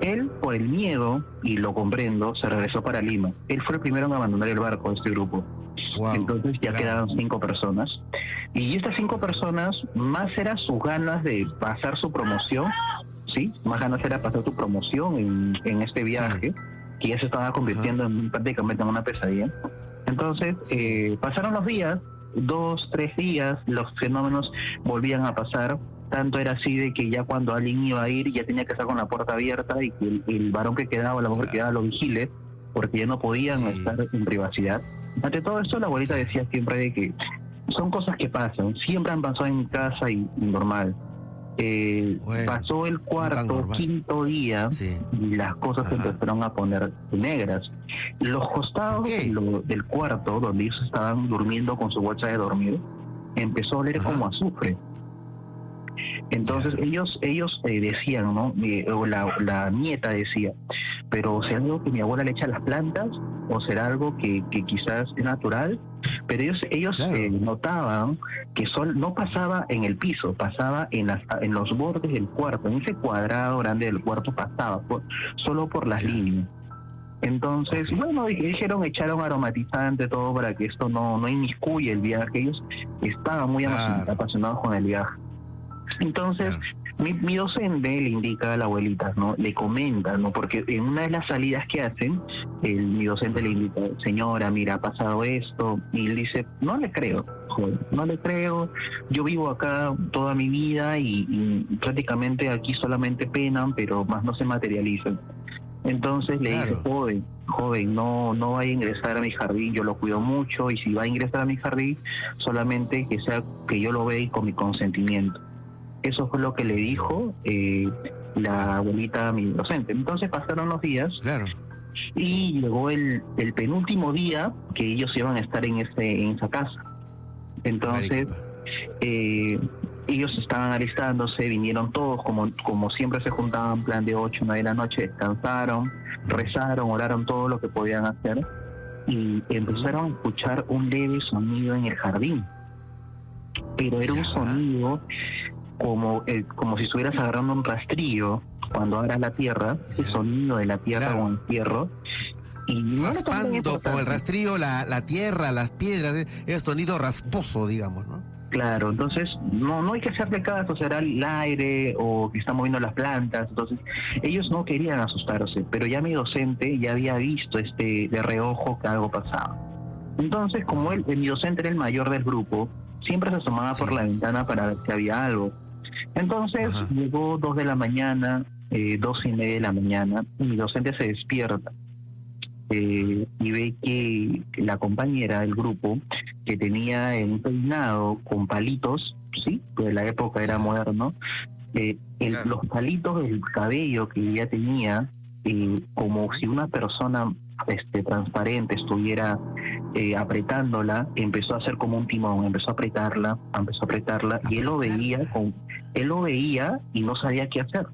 Él, por el miedo, y lo comprendo, se regresó para Lima. Él fue el primero en abandonar el barco de este grupo. Entonces ya quedaron 5 personas. Y estas 5 personas, más era sus ganas de pasar su promoción, ¿sí? Más ganas era pasar su promoción en este viaje, que ya se estaba convirtiendo prácticamente en una pesadilla. Entonces, pasaron los días, 2, 3 días, los fenómenos volvían a pasar. Tanto era así de que ya cuando alguien iba a ir, ya tenía que estar con la puerta abierta y que el varón que quedaba o la mujer que quedaba lo vigile, porque ya no podían estar en privacidad. Ante todo esto, la abuelita decía siempre de que son cosas que pasan, siempre han pasado en mi casa y normal. Bueno, Pasó el no tan cuarto, normal. quinto día Sí. y las cosas se Ajá. empezaron a poner negras. Los costados ¿Por qué? del cuarto, donde ellos estaban durmiendo con su bolsa de dormir, empezó a oler Ajá. como azufre. Entonces Ya. ellos decían, ¿no? O la nieta decía, pero ¿será algo que mi abuela le echa a las plantas? ¿O será algo que quizás es natural? Pero ellos Claro. notaban que sol no pasaba en el piso, pasaba en los bordes del cuarto, en ese cuadrado grande del cuarto pasaba, solo por las Ya. líneas. Entonces, Ok. bueno, echaron aromatizante, todo para que esto no inmiscuya el viaje. Ellos estaban muy Claro. apasionados con el viaje. Entonces, Claro. mi docente le indica a la abuelita, ¿no? Le comenta, ¿no? Porque en una de las salidas que hacen, mi docente le indica, señora, mira, ha pasado esto. Y él dice, no le creo, joven, no le creo. Yo vivo acá toda mi vida y prácticamente aquí solamente penan, pero más no se materializan. Entonces le Claro. dice, joven, no vaya a ingresar a mi jardín, yo lo cuido mucho, y si va a ingresar a mi jardín, solamente que sea que yo lo vea y con mi consentimiento. Eso fue lo que le dijo la abuelita a mi docente. Entonces pasaron los días Claro. y llegó el penúltimo día que ellos iban a estar en esa casa. Entonces Arequipa. ellos estaban alistándose, vinieron todos, como siempre se juntaban, plan de 8, 9 de la noche, descansaron, rezaron, oraron todo lo que podían hacer y empezaron a escuchar un leve sonido en el jardín. Pero era un Ya. sonido como si estuvieras agarrando un rastrillo cuando abras la tierra, ese Ya. sonido de la tierra Claro. con el fierro. Y no le tomaron Raspando con el importancia. rastrillo la tierra, las piedras, es sonido rasposo, digamos, ¿no? Claro, entonces no hay que hacerle caso, será el aire o que está moviendo las plantas. Entonces ellos no querían asustarse, pero ya mi docente ya había visto de reojo que algo pasaba. Entonces, como mi docente era el mayor del grupo, siempre se asomaba por Sí. la ventana para ver si había algo. Entonces Ajá. llegó 2 de la mañana, 2:30 de la mañana, y mi docente se despierta y ve que la compañera del grupo, que tenía un peinado con palitos, sí, de la época era moderno, Claro. los palitos del cabello que ella tenía, como si una persona transparente estuviera apretándola, empezó a hacer como un timón, empezó a apretarla, y él lo veía y no sabía qué hacer.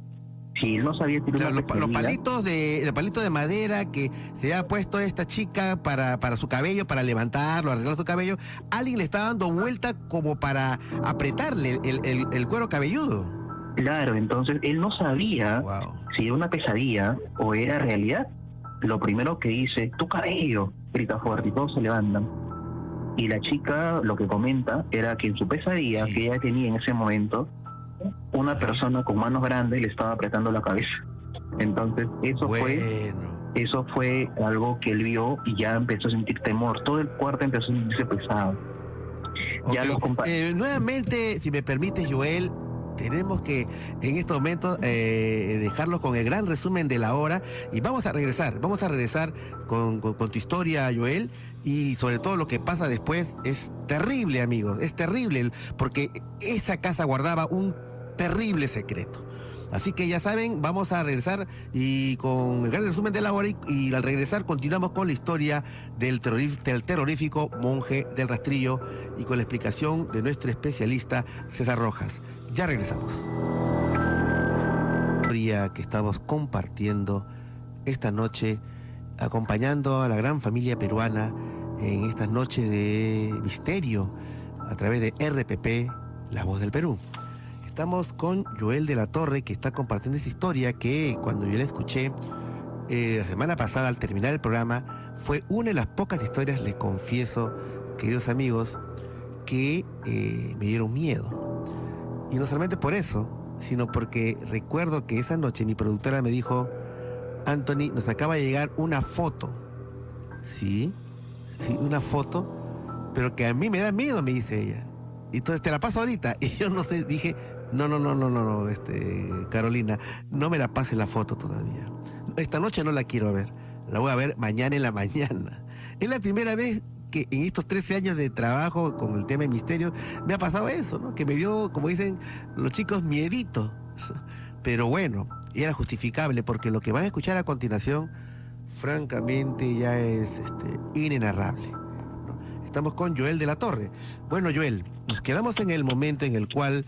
Si él no sabía tirar Claro, una los pestañina, palitos de madera que se ha puesto esta chica para su cabello, para levantarlo, arreglar su cabello, alguien le está dando vuelta como para apretarle el cuero cabelludo. claro, entonces él no sabía Wow. si era una pesadilla o era realidad. Lo primero que dice, tu cabello, grita fuerte y todos se levantan. Y la chica lo que comenta era que en su pesadilla Sí. que ella tenía en ese momento, una persona con manos grandes le estaba apretando la cabeza. Entonces eso fue algo que él vio y ya empezó a sentir temor. Todo el cuarto empezó a sentirse pesado. Ya los Nuevamente, si me permites, Joel, tenemos que en estos momentos dejarlos con el gran resumen de la hora y vamos a regresar con tu historia, Joel, y sobre todo lo que pasa después es terrible, amigos, es terrible, porque esa casa guardaba un terrible secreto. Así que ya saben, vamos a regresar y con el gran resumen de la hora y al regresar continuamos con la historia del terrorífico monje del rastrillo y con la explicación de nuestro especialista César Rojas. Ya regresamos. La historia que estamos compartiendo esta noche, acompañando a la gran familia peruana en estas noches de misterio a través de RPP, La Voz del Perú. Estamos con Joel de la Torre, que está compartiendo esta historia que cuando yo la escuché la semana pasada al terminar el programa, fue una de las pocas historias, les confieso, queridos amigos, que me dieron miedo. Y no solamente por eso, sino porque recuerdo que esa noche mi productora me dijo, Anthony, nos acaba de llegar una foto. Sí, una foto, pero que a mí me da miedo, me dice ella. Y entonces te la paso ahorita. Y yo no sé, dije, no, Carolina, no me la pases la foto todavía. Esta noche no la quiero ver, la voy a ver mañana en la mañana. Es la primera vez que en estos 13 años de trabajo con el tema de misterios me ha pasado eso, ¿no? Que me dio, como dicen los chicos, miedito. Pero bueno, era justificable porque lo que van a escuchar a continuación, francamente, ya es inenarrable, ¿no? Estamos con Joel de la Torre. Bueno, Joel, nos quedamos en el momento en el cual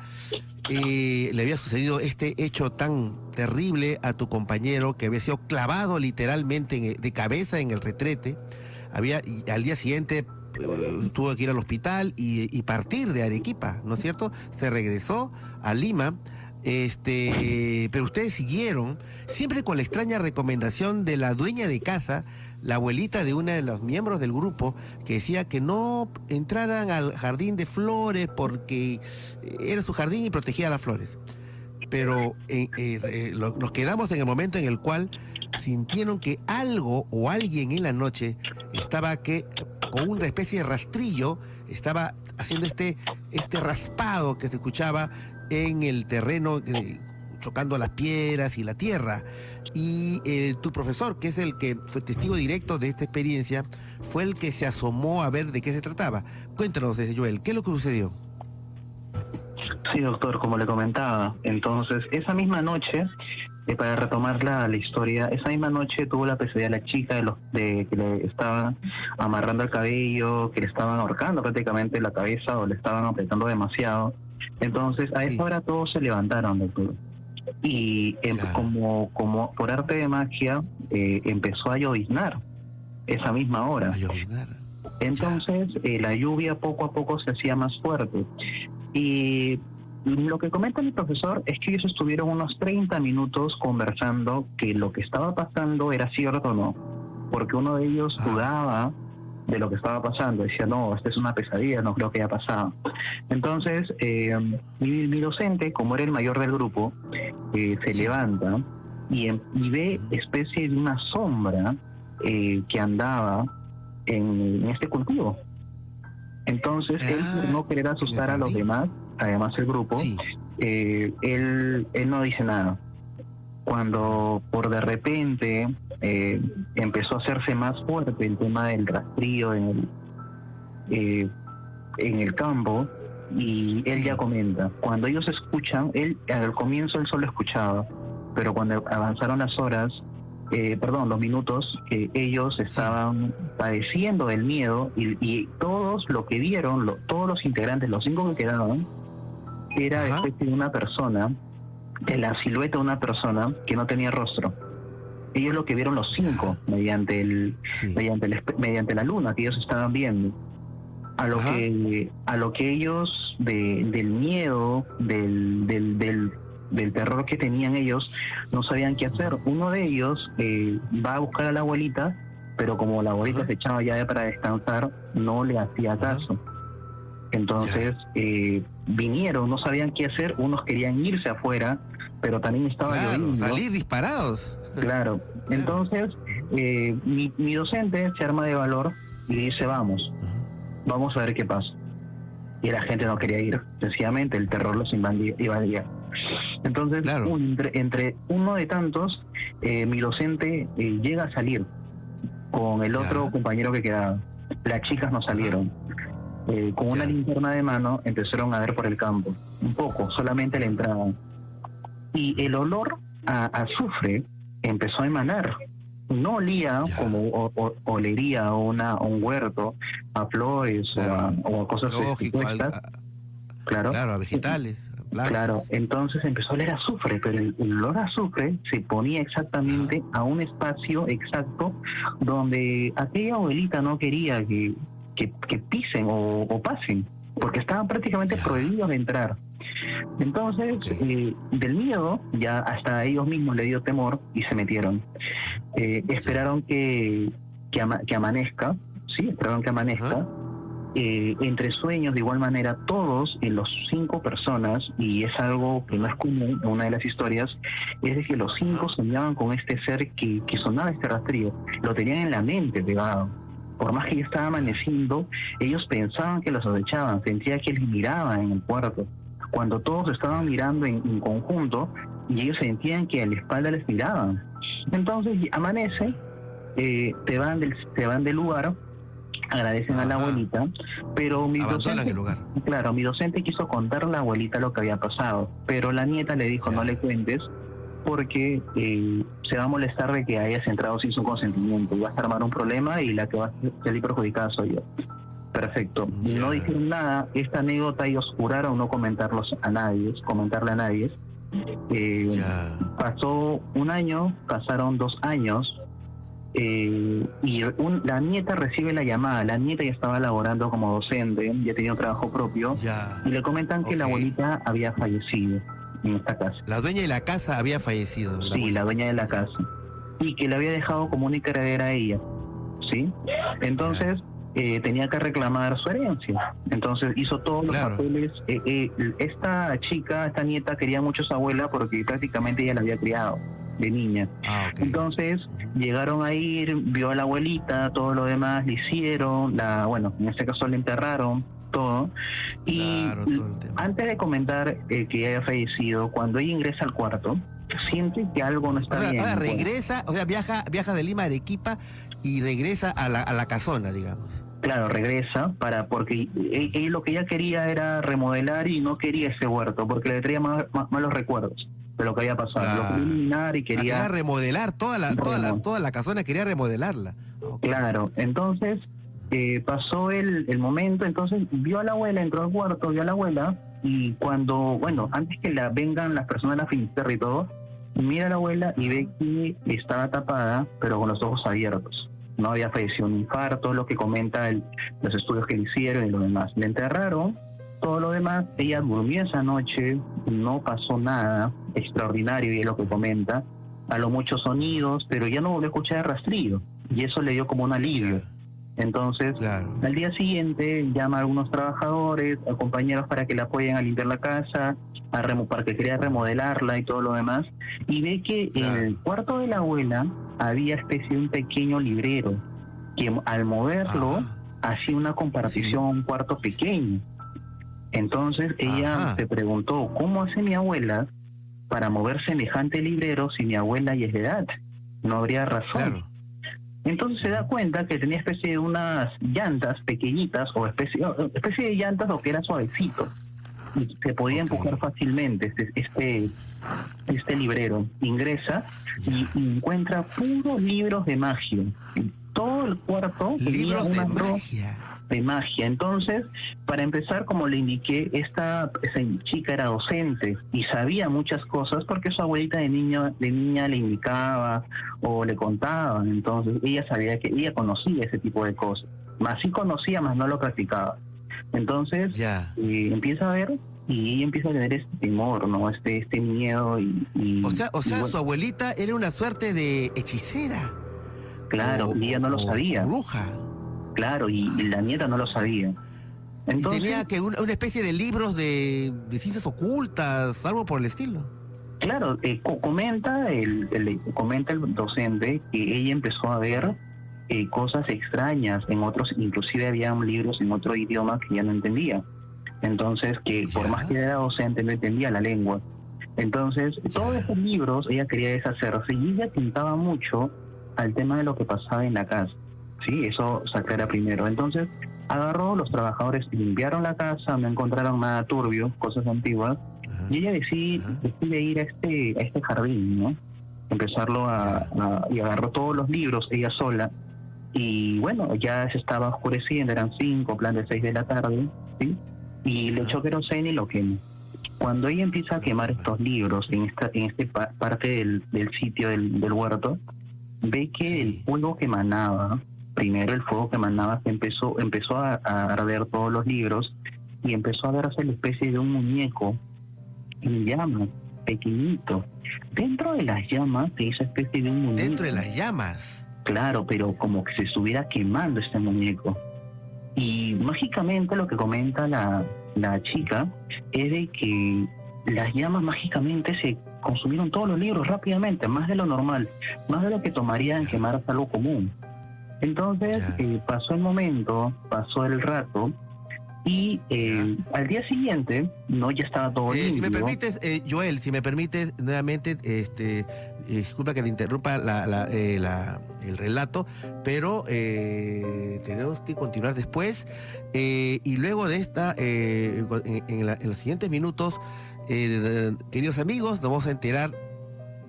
le había sucedido este hecho tan terrible a tu compañero, que había sido clavado literalmente de cabeza en el retrete. Y al día siguiente tuvo que ir al hospital y partir de Arequipa, ¿no es cierto? Se regresó a Lima. Pero ustedes siguieron, siempre con la extraña recomendación de la dueña de casa, la abuelita de uno de los miembros del grupo, que decía que no entraran al jardín de flores porque era su jardín y protegía las flores. Pero nos quedamos en el momento en el cual sintieron que algo o alguien en la noche estaba con una especie de rastrillo, estaba haciendo este raspado que se escuchaba en el terreno, chocando las piedras y la tierra. Y tu profesor, que es el que fue testigo directo de esta experiencia, fue el que se asomó a ver de qué se trataba. Cuéntanos, Joel, ¿qué es lo que sucedió? Sí, doctor, como le comentaba, entonces esa misma noche, para retomar la historia, esa misma noche tuvo la pesadilla la chica de que le estaban amarrando el cabello, que le estaban ahorcando prácticamente la cabeza o le estaban apretando demasiado. Entonces a esa hora todos se levantaron, doctor, y como por arte de magia empezó a lloviznar esa misma hora. A lloviznar. Entonces la lluvia poco a poco se hacía más fuerte. Y lo que comenta mi profesor es que ellos estuvieron unos 30 minutos conversando que lo que estaba pasando era cierto o no, porque uno de ellos dudaba de lo que estaba pasando, decía, no, esta es una pesadilla, no creo que haya pasado. Entonces mi docente, como era el mayor del grupo, se levanta y ve especie de una sombra que andaba en este cultivo. Entonces él, por no querer asustar a los demás, además el grupo, él no dice nada. Cuando por de repente empezó a hacerse más fuerte el tema del rastrillo en el campo, y él ya comenta, cuando ellos escuchan, al comienzo él solo escuchaba, pero cuando avanzaron las horas, los minutos, ellos estaban padeciendo del miedo, y todos lo que vieron, todos los integrantes, los 5 que quedaban, era especie de una persona, de la silueta de una persona que no tenía rostro. Ellos lo que vieron los 5 mediante la luna que ellos estaban viendo. A lo que ellos del miedo, del terror que tenían ellos, no sabían qué hacer. Uno de ellos va a buscar a la abuelita, pero como la abuelita se echaba ya para descansar, no le hacía caso. Entonces vinieron, no sabían qué hacer, unos querían irse afuera, pero también estaba lloviendo. Salir disparados. Claro. Entonces mi docente se arma de valor y dice, vamos a ver qué pasa. Y la gente no quería ir, sencillamente el terror los invadía. Entonces, entre uno de tantos, mi docente llega a salir con el otro compañero que quedaba. Las chicas no salieron. Con una linterna de mano empezaron a ver por el campo, un poco, solamente la entrada. Y el olor a azufre empezó a emanar. No olía como olería a un huerto, a flores o a cosas expuestas. Claro, a vegetales. Claro, entonces empezó a oler a azufre, pero el olor a azufre se ponía exactamente a un espacio exacto donde aquella abuelita no quería que pisen o pasen, porque estaban prácticamente prohibidos de entrar. Entonces, del miedo, ya hasta ellos mismos le dio temor y se metieron. Esperaron que amanezca, esperaron que amanezca. Entre sueños, de igual manera, todos, los 5 personas, y es algo que no es común en una de las historias, es de que los 5 soñaban con este ser que sonaba este rastrillo, lo tenían en la mente pegado. Por más que ya estaba amaneciendo, ellos pensaban que los acechaban, sentían que les miraban en el cuarto. Cuando todos estaban mirando en conjunto, y ellos sentían que a la espalda les miraban. Entonces amanece, te van del lugar, agradecen a la abuelita, pero mi Abandonan docente, el lugar. claro, mi docente quiso contar a la abuelita lo que había pasado, pero la nieta le dijo, Ya. no le cuentes, porque se va a molestar de que hayas entrado sin su consentimiento, y vas a armar un problema y la que va a salir perjudicada soy yo. Perfecto. Ya. No dijeron nada. Esta anécdota ellos juraron no comentarle a nadie. Ya. Pasó un año, pasaron 2 años, la nieta recibe la llamada. La nieta ya estaba laborando como docente, ya tenía un trabajo propio, Ya. y le comentan que la Ok. abuelita había fallecido en esta casa. La dueña de la casa había fallecido. Sí, abuelita. la dueña de la casa. Y que le había dejado como única heredera a ella. ¿Sí? Entonces, tenía que reclamar su herencia. Entonces, hizo todos los Claro. papeles. Esta chica, esta nieta, quería mucho a su abuela porque prácticamente ella la había criado de niña. Ah, ok. Entonces, llegaron a ir, vio a la abuelita, todo lo demás le hicieron, en este caso le enterraron, todo. Y Claro, todo el tema. antes de comentar que haya fallecido, cuando ella ingresa al cuarto, siente que algo no está bien. Ahora regresa, o sea, viaja de Lima a Arequipa y regresa a la casona, digamos. Claro, regresa porque él lo que ella quería era remodelar y no quería ese huerto porque le traía malos recuerdos de lo que había pasado. Claro. Lo quería eliminar y Quería quería... remodelar toda la casona, quería remodelarla. Ok. Claro, entonces pasó el momento, entonces vio a la abuela, entró al cuarto, vio a la abuela y antes que vengan las personas de la Finisterra y todo, mira a la abuela y ve que estaba tapada pero con los ojos abiertos. No había fallecido un infarto, lo que comenta los estudios que le hicieron y lo demás. Le enterraron, todo lo demás, ella durmió esa noche, no pasó nada extraordinario y es lo que comenta, a lo muchos sonidos, pero ya no volvió a escuchar el rastrillo y eso le dio como un alivio. Entonces, Claro. al día siguiente llama a algunos trabajadores, a compañeros para que le apoyen a limpiar la casa, para que quería remodelarla y todo lo demás, y ve que Claro. en el cuarto de la abuela había especie de un pequeño librero, que al moverlo hacía una compartición a un cuarto pequeño. Entonces ella Ajá. se preguntó, ¿cómo hace mi abuela para mover semejante librero si mi abuela ya es de edad? No habría razón. Claro. Entonces se da cuenta que tenía especie de unas llantas pequeñitas o especie de llantas o que era suavecito y se podía Ok. empujar fácilmente este librero. Ingresa y encuentra puros libros de magia. En todo el cuarto tenía Libros de una magia. de magia. Entonces, para empezar, como le indiqué, esta chica era docente y sabía muchas cosas porque su abuelita de niña le indicaba o le contaba. Entonces, ella conocía ese tipo de cosas. Más sí conocía, más no lo practicaba. Entonces, Ya. empieza a ver y ella empieza a tener este temor, ¿no? Este miedo O sea, bueno, su abuelita era una suerte de hechicera. claro, y ella no lo sabía. o bruja. Claro, y la nieta no lo sabía. Entonces, Y tenía que una especie de libros de ciencias ocultas, algo por el estilo. claro, comenta el docente que ella empezó a ver cosas extrañas en otros, inclusive había libros en otro idioma que ella no entendía. Entonces, que por Ya. más que era docente, no entendía la lengua. Entonces, todos esos libros ella quería deshacerse y ella pintaba mucho al tema de lo que pasaba en la casa. Sí, eso sacara primero. Entonces, agarró, los trabajadores limpiaron la casa, no encontraron nada turbio, cosas antiguas, Ajá. y ella decide ir a este jardín, ¿no? Empezarlo y agarró todos los libros ella sola. Y bueno, ya se estaba oscureciendo, eran 5, plan de 6 de la tarde, ¿sí? Y le echó queroseno y lo quemó. Cuando ella empieza a quemar estos libros en esta parte del sitio del huerto, ve que Sí. el fuego que emanaba, primero el fuego que emanaba, empezó a arder todos los libros y empezó a darse la especie de un muñeco en llamas, pequeñito. Dentro de las llamas se hizo especie de un muñeco. Dentro de las llamas. Claro, pero como que se estuviera quemando este muñeco. Y mágicamente lo que comenta la chica es de que las llamas mágicamente se consumieron todos los libros rápidamente, más de lo normal, más de lo que tomarían quemar algo común. Entonces pasó el momento, pasó el rato y al día siguiente ya estaba todo limpio. Si me permites, Joel, si me permites nuevamente, disculpa que le interrumpa el relato, pero tenemos que continuar después. Y luego de esta, en los siguientes minutos, queridos amigos, nos vamos a enterar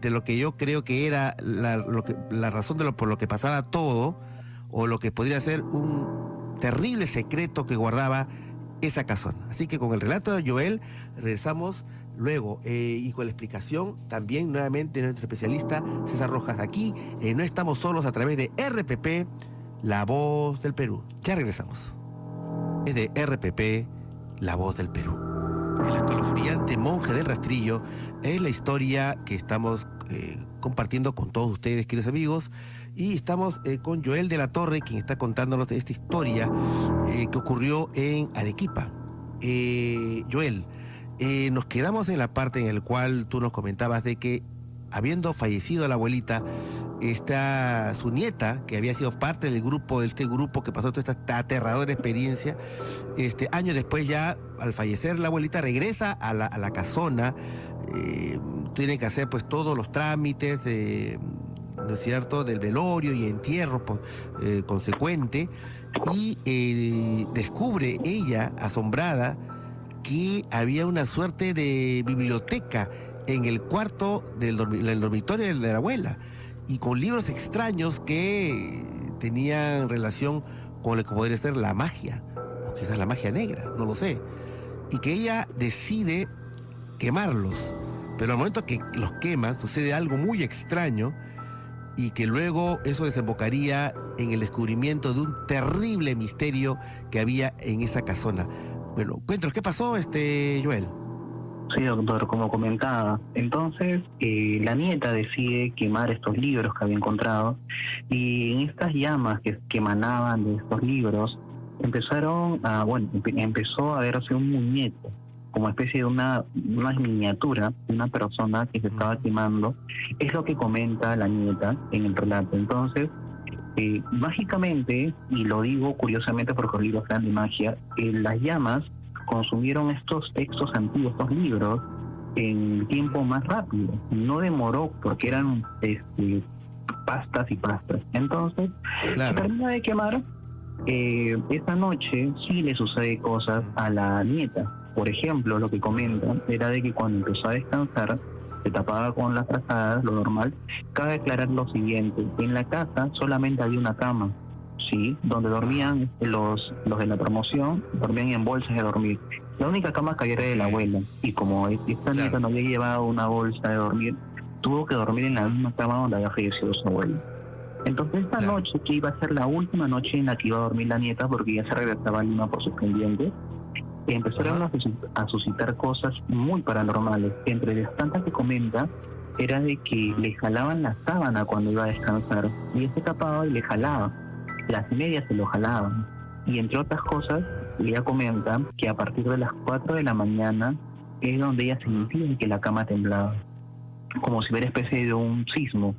de lo que yo creo que era la razón por lo que pasaba todo, o lo que podría ser un terrible secreto que guardaba esa casona. Así que con el relato de Joel regresamos luego, y con la explicación también nuevamente de nuestro especialista César Rojas aquí, No Estamos Solos, a través de RPP, La Voz del Perú. Ya regresamos. Es de RPP, La Voz del Perú. El escalofriante monje del rastrillo es la historia que estamos compartiendo con todos ustedes, queridos amigos, y estamos con Joel de la Torre, quien está contándonos esta historia que ocurrió en Arequipa. Joel, nos quedamos en la parte en la cual tú nos comentabas de que, habiendo fallecido la abuelita, está su nieta, que había sido parte del grupo, de este grupo que pasó toda esta aterradora experiencia, años después, ya al fallecer la abuelita, regresa a la casona, tiene que hacer pues todos los trámites, ¿no es cierto?, del velorio y entierro consecuente, y descubre ella, asombrada, que había una suerte de biblioteca en el cuarto del dormitorio de la abuela, y con libros extraños que tenían relación con lo que podría ser la magia, o quizás la magia negra, no lo sé, y que ella decide quemarlos, pero al momento que los queman sucede algo muy extraño, y que luego eso desembocaría en el descubrimiento de un terrible misterio que había en esa casona. Bueno, cuéntanos, ¿qué pasó, Joel? Sí, doctor, como comentaba, entonces la nieta decide quemar estos libros que había encontrado, y en estas llamas que emanaban de estos libros empezó a verse un muñeco, como especie de una miniatura, una persona que se estaba quemando. Es lo que comenta la nieta en el relato. Entonces, mágicamente, y lo digo curiosamente porque los libros eran de magia, las llamas consumieron estos textos antiguos, estos libros, en tiempo más rápido. No demoró, porque eran pastas y pastas. Entonces, se termina de quemar. Esa noche sí le sucede cosas a la nieta. Por ejemplo, lo que comenta era de que cuando empezó a descansar, se tapaba con las frazadas, lo normal. Cabe aclarar lo siguiente: en la casa solamente había una cama, ¿sí?, donde dormían los de la promoción, dormían en bolsas de dormir. La única cama que había era de la abuela, y como esta nieta no había llevado una bolsa de dormir, tuvo que dormir en la misma cama donde había fallecido su abuela. Entonces esta noche, que iba a ser la última noche en la que iba a dormir la nieta, porque ya se regresaba a Lima por sus pendientes, empezaron a suscitar cosas muy paranormales. Entre las tantas que comenta era de que le jalaban la sábana cuando iba a descansar, y se tapaba y le jalaba, las medias se lo jalaban, y entre otras cosas ella comenta que a partir de las 4 de la mañana es donde ella sentía que la cama temblaba, como si fuera especie de un sismo,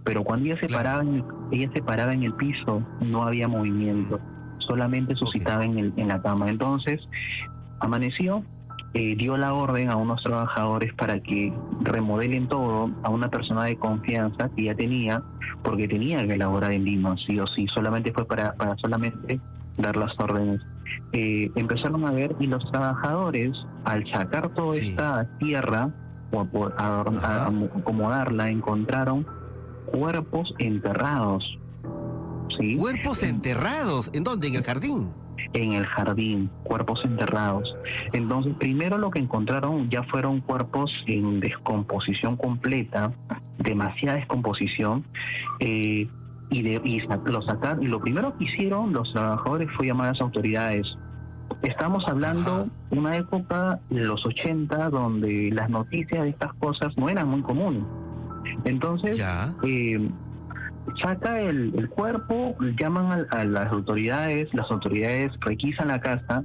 pero cuando ella se paraba en el piso, no había movimiento, solamente suscitaba en la cama. Entonces amaneció, dio la orden a unos trabajadores para que remodelen todo, a una persona de confianza que ya tenía, porque tenía que elaborar en Lima, sí o sí, solamente fue para solamente dar las órdenes. Empezaron a ver, y los trabajadores, al sacar toda esta tierra, o a acomodarla, encontraron cuerpos enterrados. ¿Sí? ¿Cuerpos enterrados? ¿En dónde? ¿En el jardín? En el jardín, cuerpos enterrados. Entonces, primero lo que encontraron ya fueron cuerpos en descomposición completa, demasiada descomposición, y lo sacaron, y lo primero que hicieron los trabajadores fue llamar a las autoridades. Estamos hablando de una época de los 80, donde las noticias de estas cosas no eran muy comunes. Entonces, saca el cuerpo, llaman a las autoridades requisan la casa,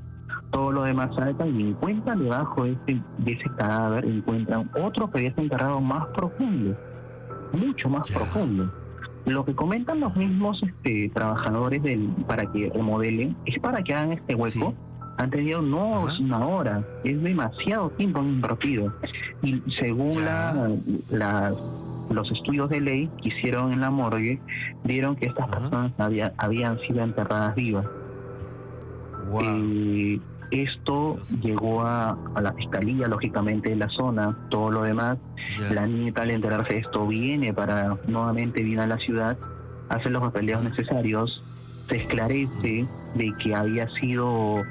todo lo demás sacan, y encuentran debajo de ese cadáver, encuentran otro que había enterrado más profundo, mucho más profundo. Lo que comentan los mismos trabajadores para que remodelen, es para que hagan este hueco. Han tenido es una hora, es demasiado tiempo han invertido. Y según los estudios de ley que hicieron en la morgue dieron que estas personas habían sido enterradas vivas. Wow. Esto llegó a la fiscalía, lógicamente, de la zona, todo lo demás. Ya. La nieta, al enterarse de esto, viene a la ciudad, hace los papeleos necesarios, se esclarece de que había sido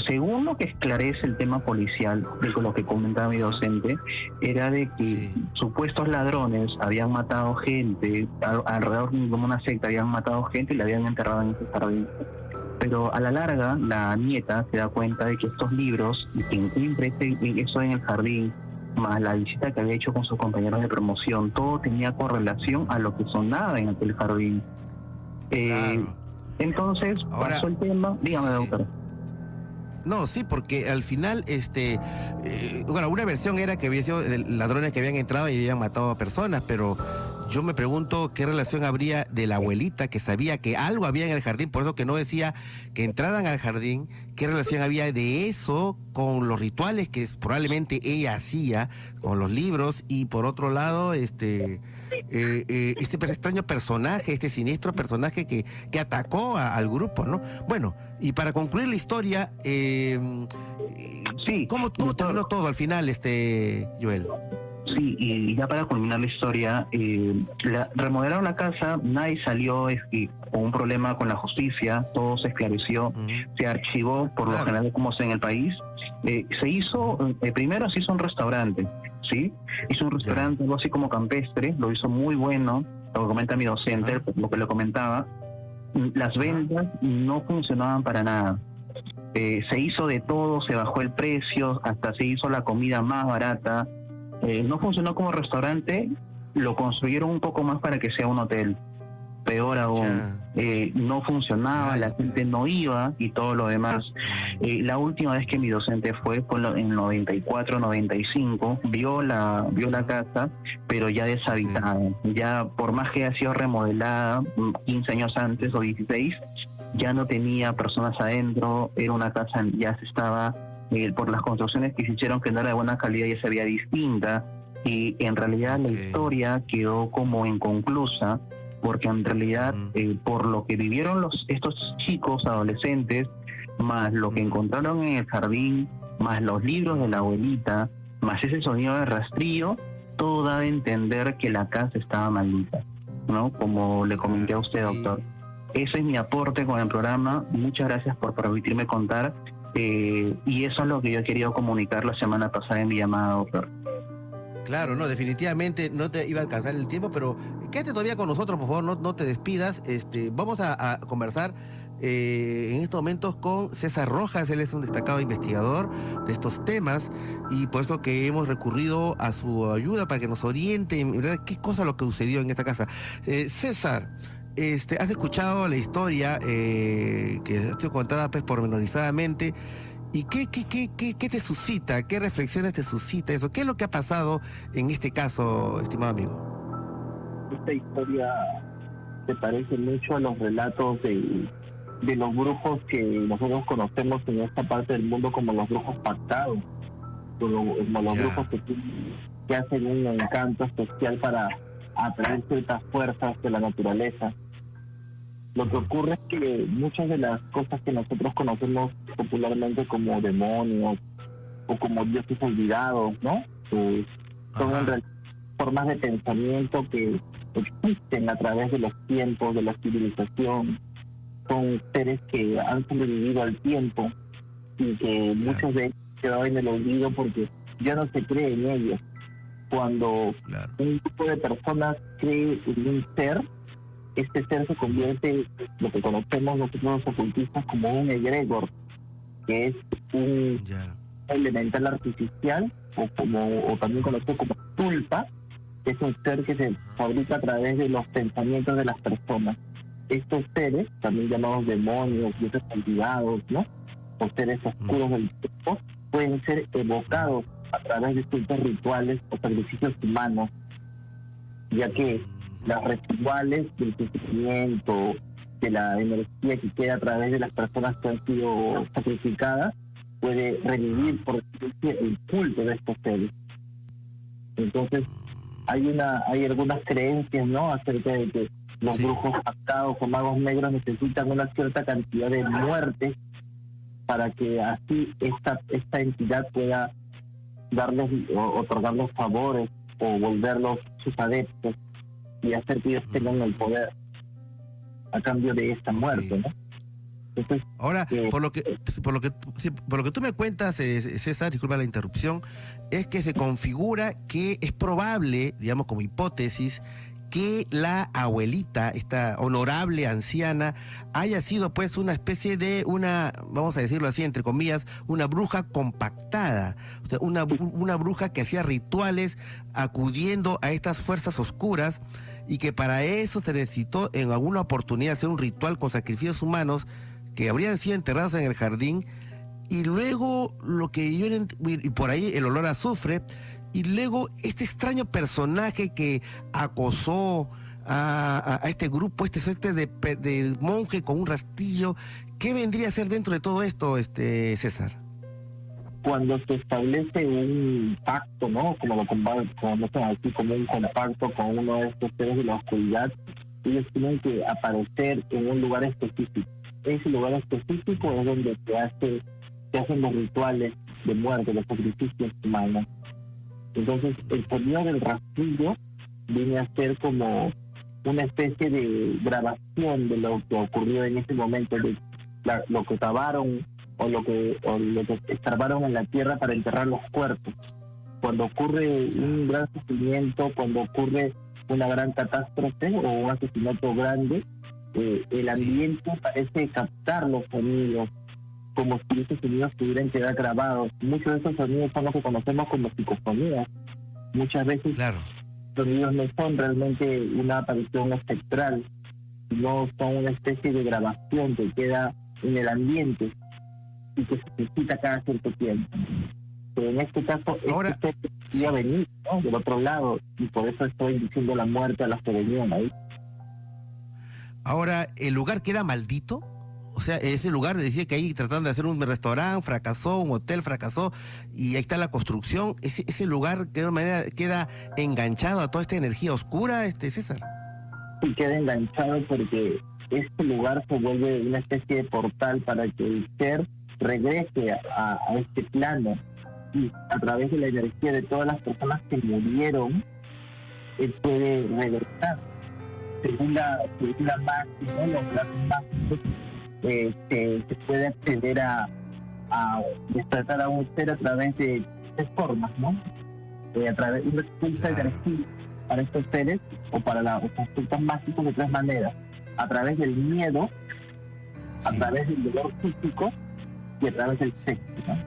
según lo que esclarece el tema policial, de lo que comentaba mi docente, era de que supuestos ladrones habían matado gente, alrededor de como una secta habían matado gente y la habían enterrado en ese jardín. Pero a la larga, la nieta se da cuenta de que estos libros, que encuentra eso en el jardín, más la visita que había hecho con sus compañeros de promoción, todo tenía correlación a lo que sonaba en aquel jardín. Claro. Entonces, Ahora, pasó el tema. Dígame, doctor. No, sí, porque al final, bueno, una versión era que había sido ladrones que habían entrado y habían matado a personas, pero yo me pregunto qué relación habría de la abuelita que sabía que algo había en el jardín, por eso que no decía que entraran al jardín, qué relación había de eso con los rituales que probablemente ella hacía, con los libros, y por otro lado, este extraño personaje, este siniestro personaje que atacó al grupo, ¿no? Bueno, y para concluir la historia, ¿cómo terminó todo al final, Joel? Sí, y ya para culminar la historia, remodelaron la casa, nadie salió con un problema con la justicia, todo se esclareció, se archivó por lo general como sea en el país. Se hizo, primero se hizo un restaurante, ¿sí? Hizo un restaurante algo así como campestre, lo hizo muy bueno, lo comenta mi docente, lo que le comentaba. Las ventas no funcionaban para nada. Se hizo de todo, se bajó el precio, hasta se hizo la comida más barata. No funcionó como restaurante, lo construyeron un poco más para que sea un hotel. Peor aún, no funcionaba, la gente no iba y todo lo demás. La última vez que mi docente fue en 94, 95, vio la casa, pero ya deshabitada. Ya por más que haya sido remodelada 15 años antes o 16, ya no tenía personas adentro, era una casa, ya se estaba, por las construcciones que se hicieron, que no era de buena calidad, ya se veía distinta, y en realidad la historia quedó como inconclusa, porque en realidad por lo que vivieron estos chicos adolescentes, más lo que encontraron en el jardín, más los libros de la abuelita, más ese sonido de rastrillo, todo da a entender que la casa estaba maldita, ¿no? Como le comenté a usted, doctor. Ese es mi aporte con el programa. Muchas gracias por permitirme contar, y eso es lo que yo he querido comunicar la semana pasada en mi llamada, doctor. Claro, no, definitivamente no te iba a alcanzar el tiempo, pero quédate todavía con nosotros, por favor, no te despidas. Vamos a conversar en estos momentos con César Rojas. Él es un destacado investigador de estos temas y por eso que hemos recurrido a su ayuda para que nos oriente en verdad qué cosa lo que sucedió en esta casa. César, has escuchado la historia que ha sido contada pues pormenorizadamente. ¿Y qué te suscita? ¿Qué reflexiones te suscita eso? ¿Qué es lo que ha pasado en este caso, estimado amigo? Esta historia se parece mucho a los relatos de los brujos que nosotros conocemos en esta parte del mundo como los brujos pactados, como los brujos que hacen un encanto especial para atraer ciertas fuerzas de la naturaleza. Lo que ocurre es que muchas de las cosas que nosotros conocemos popularmente como demonios o como dioses olvidados, ¿no? Son en realidad formas de pensamiento que existen a través de los tiempos, de la civilización. Son seres que han sobrevivido al tiempo y que muchos de ellos quedaron en el olvido porque ya no se cree en ellos. Cuando un grupo de personas cree en un ser, este ser se convierte en lo que conocemos nosotros los ocultistas como un egregor, que es un elemental artificial, o también conocido como tulpa, que es un ser que se fabrica a través de los pensamientos de las personas. Estos seres, también llamados demonios, dioses olvidados, ¿no? O seres oscuros del tiempo, pueden ser evocados a través de ciertos rituales o sacrificios humanos, ya que las residuales del sufrimiento, de la energía que queda a través de las personas que han sido sacrificadas, puede revivir, por decirlo así, el culto de estos seres. Entonces, hay algunas creencias, ¿no?, acerca de que los brujos pactados o magos negros necesitan una cierta cantidad de muertes para que así esta entidad pueda darles o otorgarles favores o volverlos sus adeptos y hacer que ellos tengan el poder a cambio de esta muerte, ¿no? Entonces, ahora, por lo que tú me cuentas, César, disculpa la interrupción, es que se configura que es probable, digamos como hipótesis, que la abuelita, esta honorable anciana, haya sido pues una especie de vamos a decirlo así, entre comillas, una bruja compactada, o sea, una bruja que hacía rituales acudiendo a estas fuerzas oscuras, y que para eso se necesitó en alguna oportunidad hacer un ritual con sacrificios humanos que habrían sido enterrados en el jardín, y luego y por ahí el olor a azufre, y luego este extraño personaje que acosó a este grupo, de monje con un rastillo. ¿Qué vendría a ser dentro de todo esto, César? Cuando se establece un pacto, ¿no?, como lo conocen aquí como un compacto con uno de estos seres de la oscuridad, ellos tienen que aparecer en un lugar específico. Ese lugar específico es donde se hacen los rituales de muerte, los sacrificios humanos. Entonces, el sonido del rastillo viene a ser como una especie de grabación de lo que ocurrió en ese momento, de lo que cavaron o lo que escarbaron en la tierra para enterrar los cuerpos. Cuando ocurre un gran sufrimiento, cuando ocurre una gran catástrofe o un asesinato grande, el ambiente parece captar los sonidos, como si esos sonidos pudieran quedar grabados. Muchos de esos sonidos son los que conocemos como psicofonías. Muchas veces los sonidos no son realmente una aparición espectral, sino son una especie de grabación que queda en el ambiente y que se necesita cada cierto tiempo. Pero en este caso, este podría venir, ¿no?, del otro lado, y por eso estoy diciendo la muerte a las que venían ahí. Ahora, ¿el lugar queda maldito? O sea, ese lugar decía que ahí trataron de hacer un restaurante, fracasó, un hotel fracasó, y ahí está la construcción. Ese lugar de alguna manera queda enganchado a toda esta energía oscura, César. Sí, queda enganchado porque este lugar se vuelve una especie de portal para que el ser regrese a este plano, y a través de la energía de todas las personas que murieron, él puede regresar. Según la máxima, los grados máximos, se puede acceder a despertar a un ser a través de formas, ¿no? A través de una expulsa de energía para estos seres, o para los aspectos mágicos, de tres maneras: a través del miedo, a través del dolor físico y a través del sexo, ¿no?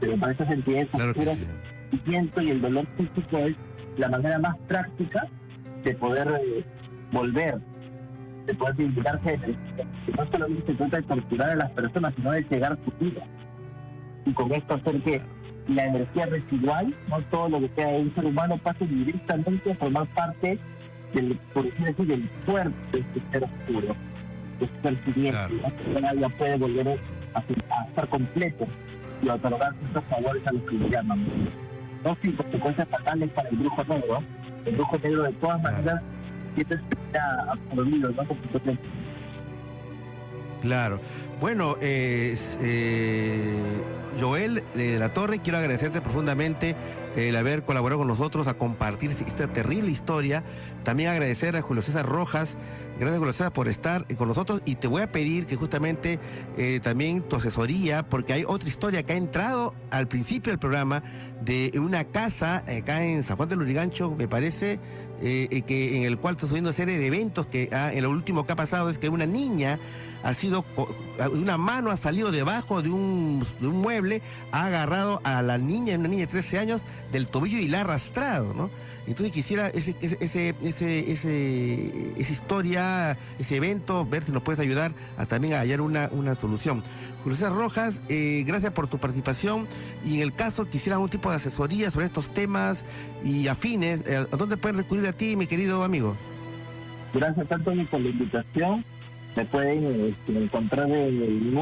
Pero para esas entidades oscuras, el sufrimiento y el dolor físico es la manera más práctica de poder volver, de poder vincularse a energía. Que no solamente se trata de torturar a las personas, sino de cegar su vida. Y con esto hacer que la energía residual, no todo lo que sea de un ser humano, pase directamente a formar parte del, por decir, del cuerpo de este ser oscuro, de este ser siguiente. Ya puede volver a estar completo y a otorgar ciertos favores a los que le llaman. No sin consecuencias fatales para el brujo negro. El brujo negro, de todas maneras, siempre está absorbido, ¿no? Claro. Bueno, Joel de la Torre, quiero agradecerte profundamente el haber colaborado con nosotros a compartir esta terrible historia. También agradecer a Julio César Rojas. Gracias, Julio César, por estar con nosotros, y te voy a pedir que justamente también tu asesoría, porque hay otra historia que ha entrado al principio del programa de una casa acá en San Juan del Lurigancho, me parece, que en el cual está subiendo una serie de eventos que en lo último que ha pasado es que una niña una mano ha salido debajo de un mueble, ha agarrado a la niña, una niña de 13 años, del tobillo y la ha arrastrado, ¿no? Entonces quisiera esa historia, ese evento, ver si nos puedes ayudar a también a hallar una solución. Julio César Rojas, gracias por tu participación, y en el caso quisiera algún tipo de asesoría sobre estos temas y afines, ¿a dónde pueden recurrir a ti, mi querido amigo? Gracias, Antonio, por la invitación. Me pueden encontrar en el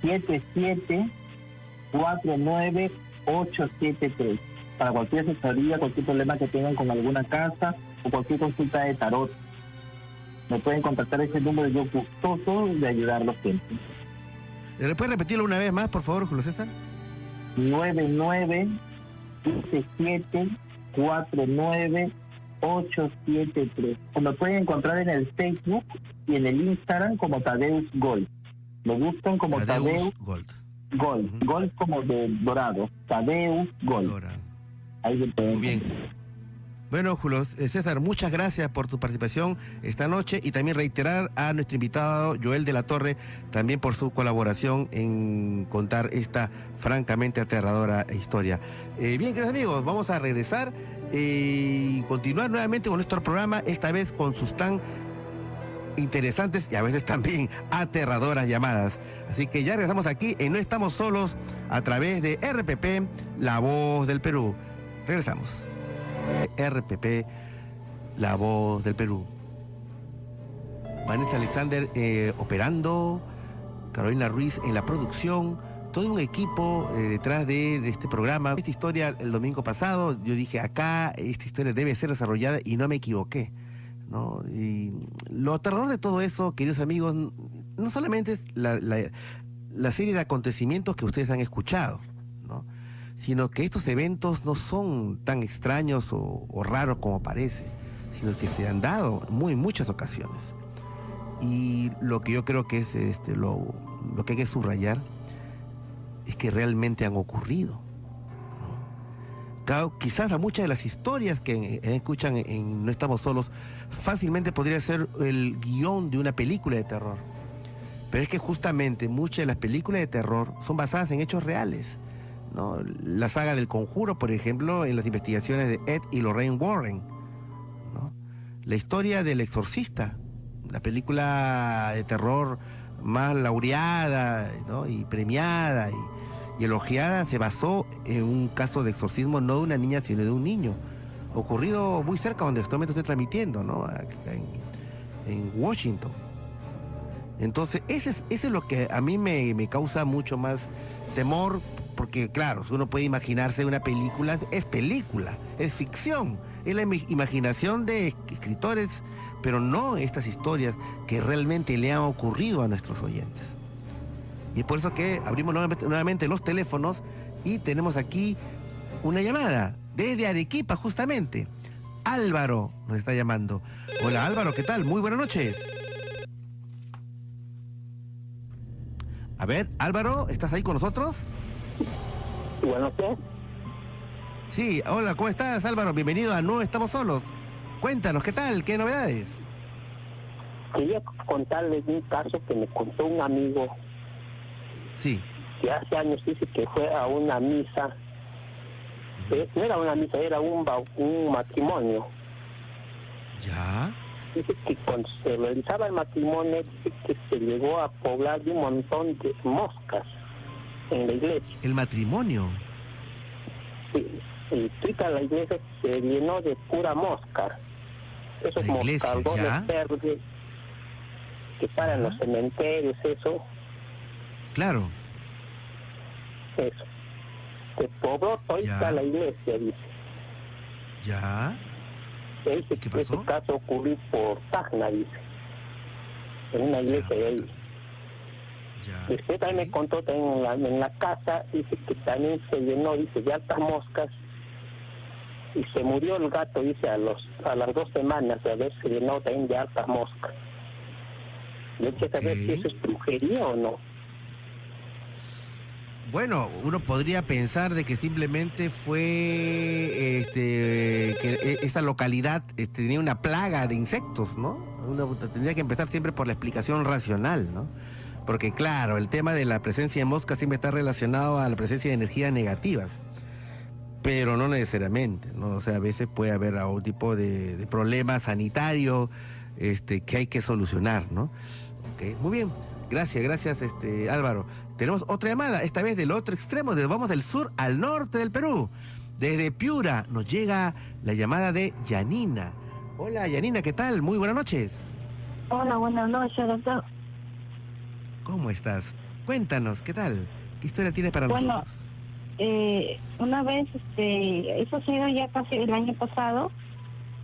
9977-49873. para cualquier asesoría, cualquier problema que tengan con alguna casa o cualquier consulta de tarot. Me pueden contactar a ese número, yo gustoso de ayudarlos siempre. ¿Le puedes repetirlo una vez más, por favor, Julio César? 99-17-49-873. O me pueden encontrar en el Facebook y en el Instagram como Tadeus Gold. Me buscan como Tadeus Gold. Gold. Uh-huh. Gold como de dorado. Tadeus Gold. Dorado. Ahí se pueden. Muy bien. Bueno, Julio César, muchas gracias por tu participación esta noche y también reiterar a nuestro invitado Joel de la Torre también por su colaboración en contar esta francamente aterradora historia. Bien, queridos amigos, vamos a regresar y continuar nuevamente con nuestro programa, esta vez con sus tan interesantes y a veces también aterradoras llamadas. Así que ya regresamos aquí en No Estamos Solos a través de RPP, La Voz del Perú. Regresamos. RPP, La Voz del Perú. Vanessa Alexander operando, Carolina Ruiz en la producción, todo un equipo detrás de este programa. Esta historia el domingo pasado, yo dije acá, esta historia debe ser desarrollada y no me equivoqué, ¿no? Y lo aterrador de todo eso, queridos amigos, no solamente es la serie de acontecimientos que ustedes han escuchado, ¿no? Sino que estos eventos no son tan extraños o raros como parece, sino que se han dado muchas ocasiones. Y lo que yo creo que es lo que hay que subrayar es que realmente han ocurrido, ¿no? Quizás a muchas de las historias que escuchan en No Estamos Solos fácilmente podría ser el guión de una película de terror. Pero es que justamente muchas de las películas de terror son basadas en hechos reales, ¿no? La saga del Conjuro, por ejemplo, en las investigaciones de Ed y Lorraine Warren, ¿no? La historia del Exorcista, la película de terror más laureada, ¿no? Y premiada y elogiada, se basó en un caso de exorcismo no de una niña sino de un niño, ocurrido muy cerca donde actualmente estoy transmitiendo, ¿no? En Washington. Entonces ese es lo que a mí me causa mucho más temor. Porque claro, uno puede imaginarse una película, es ficción, es la imaginación de escritores, pero no estas historias que realmente le han ocurrido a nuestros oyentes. Y es por eso que abrimos nuevamente los teléfonos y tenemos aquí una llamada desde Arequipa justamente. Álvaro nos está llamando. Hola Álvaro, ¿qué tal? Muy buenas noches. A ver, Álvaro, ¿estás ahí con nosotros? Bueno, ¿qué? Sí, hola, ¿cómo estás, Álvaro? Bienvenido a No Estamos Solos. Cuéntanos, ¿qué tal? ¿Qué novedades? Quería contarles un caso que me contó un amigo. Sí. Que hace años dice que fue a una misa. No era una misa, era un matrimonio. ¿Ya? Dice que cuando se realizaba el matrimonio, dice que se llegó a poblar de un montón de moscas en la iglesia. ¿El matrimonio? Sí, y toda la iglesia se llenó de pura mosca. Esos moscardones verdes que paran en los cementerios, eso. Claro. Eso. Se pobló toda la iglesia, dice. ¿Ya? Dice que ese caso ocurrió por Tacna, dice. En una iglesia de ahí. Después también me contó en la casa, dice que también se llenó, dice, de altas moscas y se murió el gato, dice, a las 2 semanas de haberse llenado también de altas moscas. Yo quiero saber si eso es brujería o no. Bueno, uno podría pensar de que simplemente fue que esa localidad tenía una plaga de insectos, ¿no? Uno tendría que empezar siempre por la explicación racional, ¿no? Porque claro, el tema de la presencia de moscas siempre está relacionado a la presencia de energías negativas, pero no necesariamente, ¿no? O sea, a veces puede haber algún tipo de problema sanitario que hay que solucionar, ¿no? Okay. Muy bien, gracias Álvaro. Tenemos otra llamada, esta vez del otro extremo, vamos del sur al norte del Perú. Desde Piura nos llega la llamada de Yanina. Hola Yanina, ¿qué tal? Muy buenas noches. Hola, buenas noches, doctor. ¿Cómo estás? Cuéntanos, ¿qué tal? ¿Qué historia tienes para nosotros? una vez, eso ha sido ya casi el año pasado,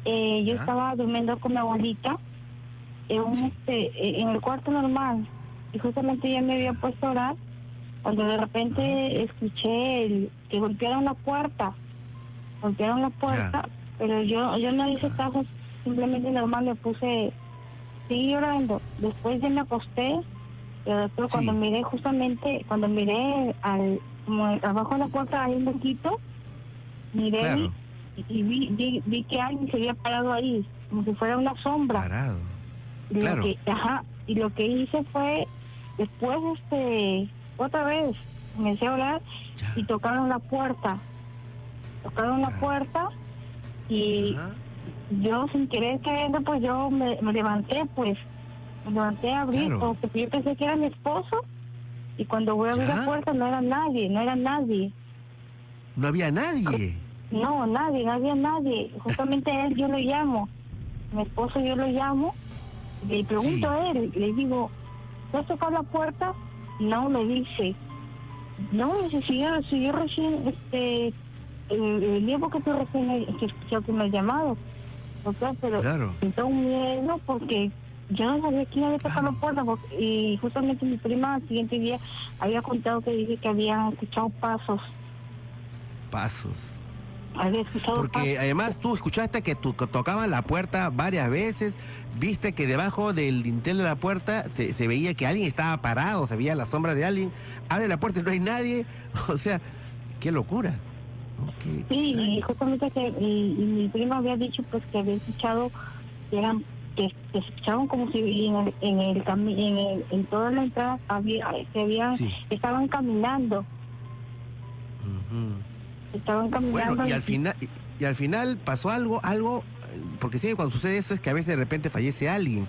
yo estaba durmiendo con mi abuelita en el cuarto normal, y justamente ella me había puesto a orar, cuando de repente escuché que golpearon la puerta, pero yo no hice caso, simplemente normal me puse, seguí llorando. Después ya me acosté, pero después cuando miré como abajo de la puerta hay un poquito, miré y vi que alguien se había parado ahí, como si fuera una sombra. Parado. Y lo que hice fue, después otra vez comencé a orar y tocaron la puerta. Y yo sin querer queriendo, pues yo me levanté a abrir, porque yo pensé que era mi esposo, y cuando voy a abrir la puerta no era nadie. ¿No había nadie? No, no había nadie. Justamente a él yo lo llamo, mi esposo yo lo llamo, le pregunto a él, le digo, ¿no has tocado la puerta? No, me dice, no, si yo recién, el tiempo que tú recién que me has llamado, pero siento un miedo porque yo no sabía quién había tocado la puerta, y justamente mi prima al siguiente día había contado que dije que habían escuchado pasos. Había escuchado porque pasos. Además tú escuchaste que tocaban la puerta varias veces, viste que debajo del dintel de la puerta se veía que alguien estaba parado, se veía la sombra de alguien, abre la puerta y no hay nadie, o sea, qué locura. Sí, y justamente y mi prima había dicho pues que había escuchado que se escuchaban como si en toda la entrada estaban caminando. Bueno, y al final pasó algo, porque sí, cuando sucede eso es que a veces de repente fallece alguien.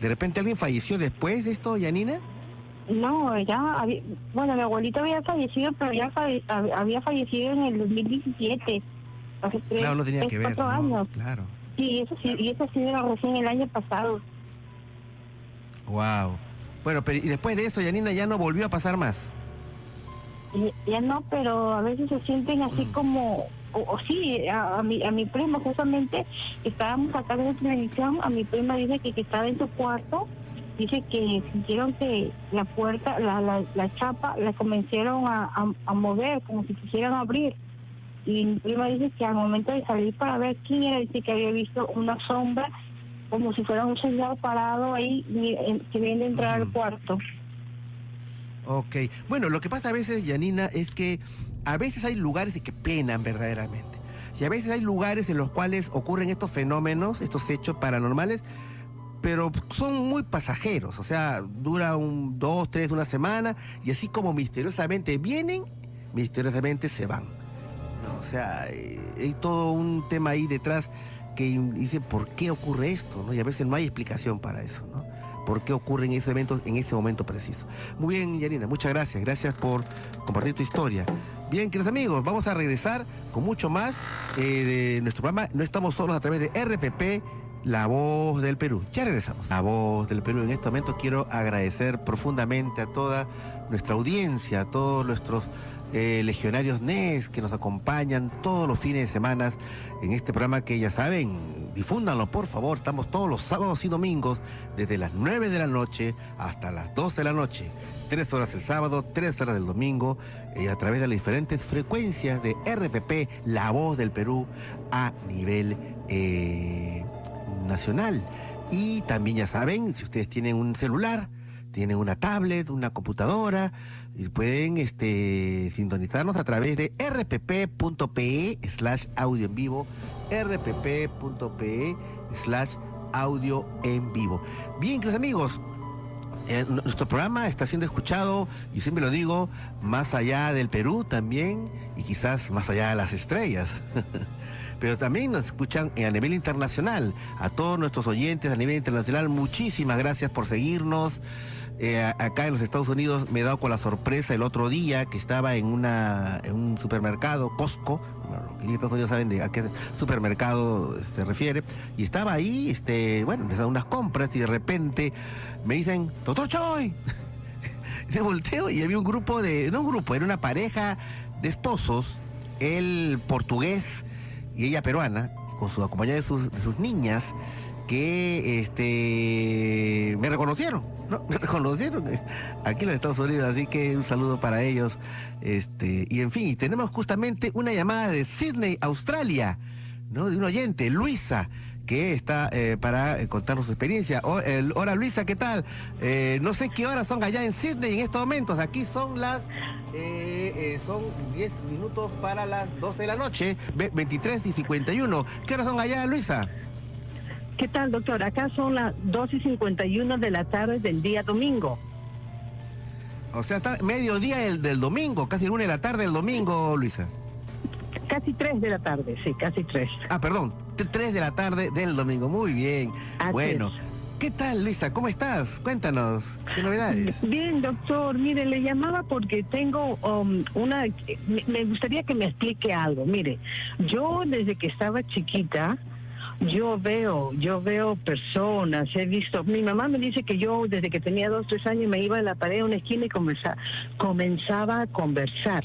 ¿De repente alguien falleció después de esto, Yanina? No, mi abuelito había fallecido, pero ya había fallecido en el 2017, hace 3, no tenía que ver, 4 años. Claro. Sí, eso sí era recién el año pasado. Wow. Bueno, pero y después de eso, Yanina, ya no volvió a pasar más. Ya no, pero a veces se sienten así como, a mi prima justamente, estábamos acá de televisión, a mi prima dice que estaba en su cuarto, dice que sintieron que la puerta, la chapa, la comenzaron a mover, como si quisieran abrir. Y mi prima dice que al momento de salir para ver quién era, dice que había visto una sombra, como si fuera un señor parado ahí, queriendo entrar al cuarto. Ok. Bueno, lo que pasa a veces, Yanina, es que a veces hay lugares que penan verdaderamente. Y a veces hay lugares en los cuales ocurren estos fenómenos, estos hechos paranormales, pero son muy pasajeros, o sea, dura 2, 3, una semana, y así como misteriosamente vienen, misteriosamente se van, ¿no? O sea, hay todo un tema ahí detrás que dice por qué ocurre esto, ¿no? Y a veces no hay explicación para eso, ¿no? ¿Por qué ocurren esos eventos en ese momento preciso? Muy bien, Yanina, muchas gracias. Gracias por compartir tu historia. Bien, queridos amigos, vamos a regresar con mucho más de nuestro programa. No estamos solos a través de RPP, La Voz del Perú. Ya regresamos. La Voz del Perú. En este momento quiero agradecer profundamente a toda nuestra audiencia, a todos nuestros legionarios NES que nos acompañan todos los fines de semana en este programa que ya saben, difúndanlo por favor. Estamos todos los sábados y domingos desde las 9 de la noche hasta las 12 de la noche. 3 horas el sábado, 3 horas del domingo, a través de las diferentes frecuencias de RPP, La Voz del Perú, a nivel nacional. Y también ya saben, si ustedes tienen un celular, tienen una tablet, una computadora, y pueden sintonizarnos a través de rpp.pe/audio en vivo, rpp.pe/audio en vivo. Bien, queridos amigos, nuestro programa está siendo escuchado, y siempre lo digo, más allá del Perú también, y quizás más allá de las estrellas. Pero también nos escuchan a nivel internacional. A todos nuestros oyentes a nivel internacional, muchísimas gracias por seguirnos. Acá en los Estados Unidos me he dado con la sorpresa el otro día que estaba en un supermercado, Costco. Bueno, los que en Estados Unidos saben de a qué supermercado se refiere. Y estaba ahí, les daba unas compras y de repente me dicen, ¡Doctor Choi! Se volteo y había un grupo no un grupo, era una pareja de esposos, él portugués y ella peruana, con su acompañada de sus niñas, que me reconocieron, ¿no? Me reconocieron aquí en los Estados Unidos, así que un saludo para ellos. Y en fin, tenemos justamente una llamada de Sydney, Australia, ¿no? De un oyente, Luisa, que está para contarnos su experiencia. Hola Luisa, ¿qué tal? No sé qué horas son allá en Sydney en estos momentos. Aquí son son 10 minutos para las 12 de la noche, 23:51. ¿Qué horas son allá, Luisa? ¿Qué tal, doctor? Acá son las 2:51 de la tarde del día domingo. O sea, está mediodía del domingo, casi 1 de la tarde del domingo, Luisa. Casi 3 de la tarde, sí, casi 3. Ah, perdón, 3 de la tarde del domingo, muy bien. Así bueno, es. ¿Qué tal, Luisa? ¿Cómo estás? Cuéntanos, ¿qué novedades? Bien, doctor, mire, le llamaba porque tengo me gustaría que me explique algo. Mire, yo desde que estaba chiquita, yo veo personas, he visto, mi mamá me dice que yo desde que tenía 2, 3 años me iba a la pared a una esquina y comenzaba a conversar.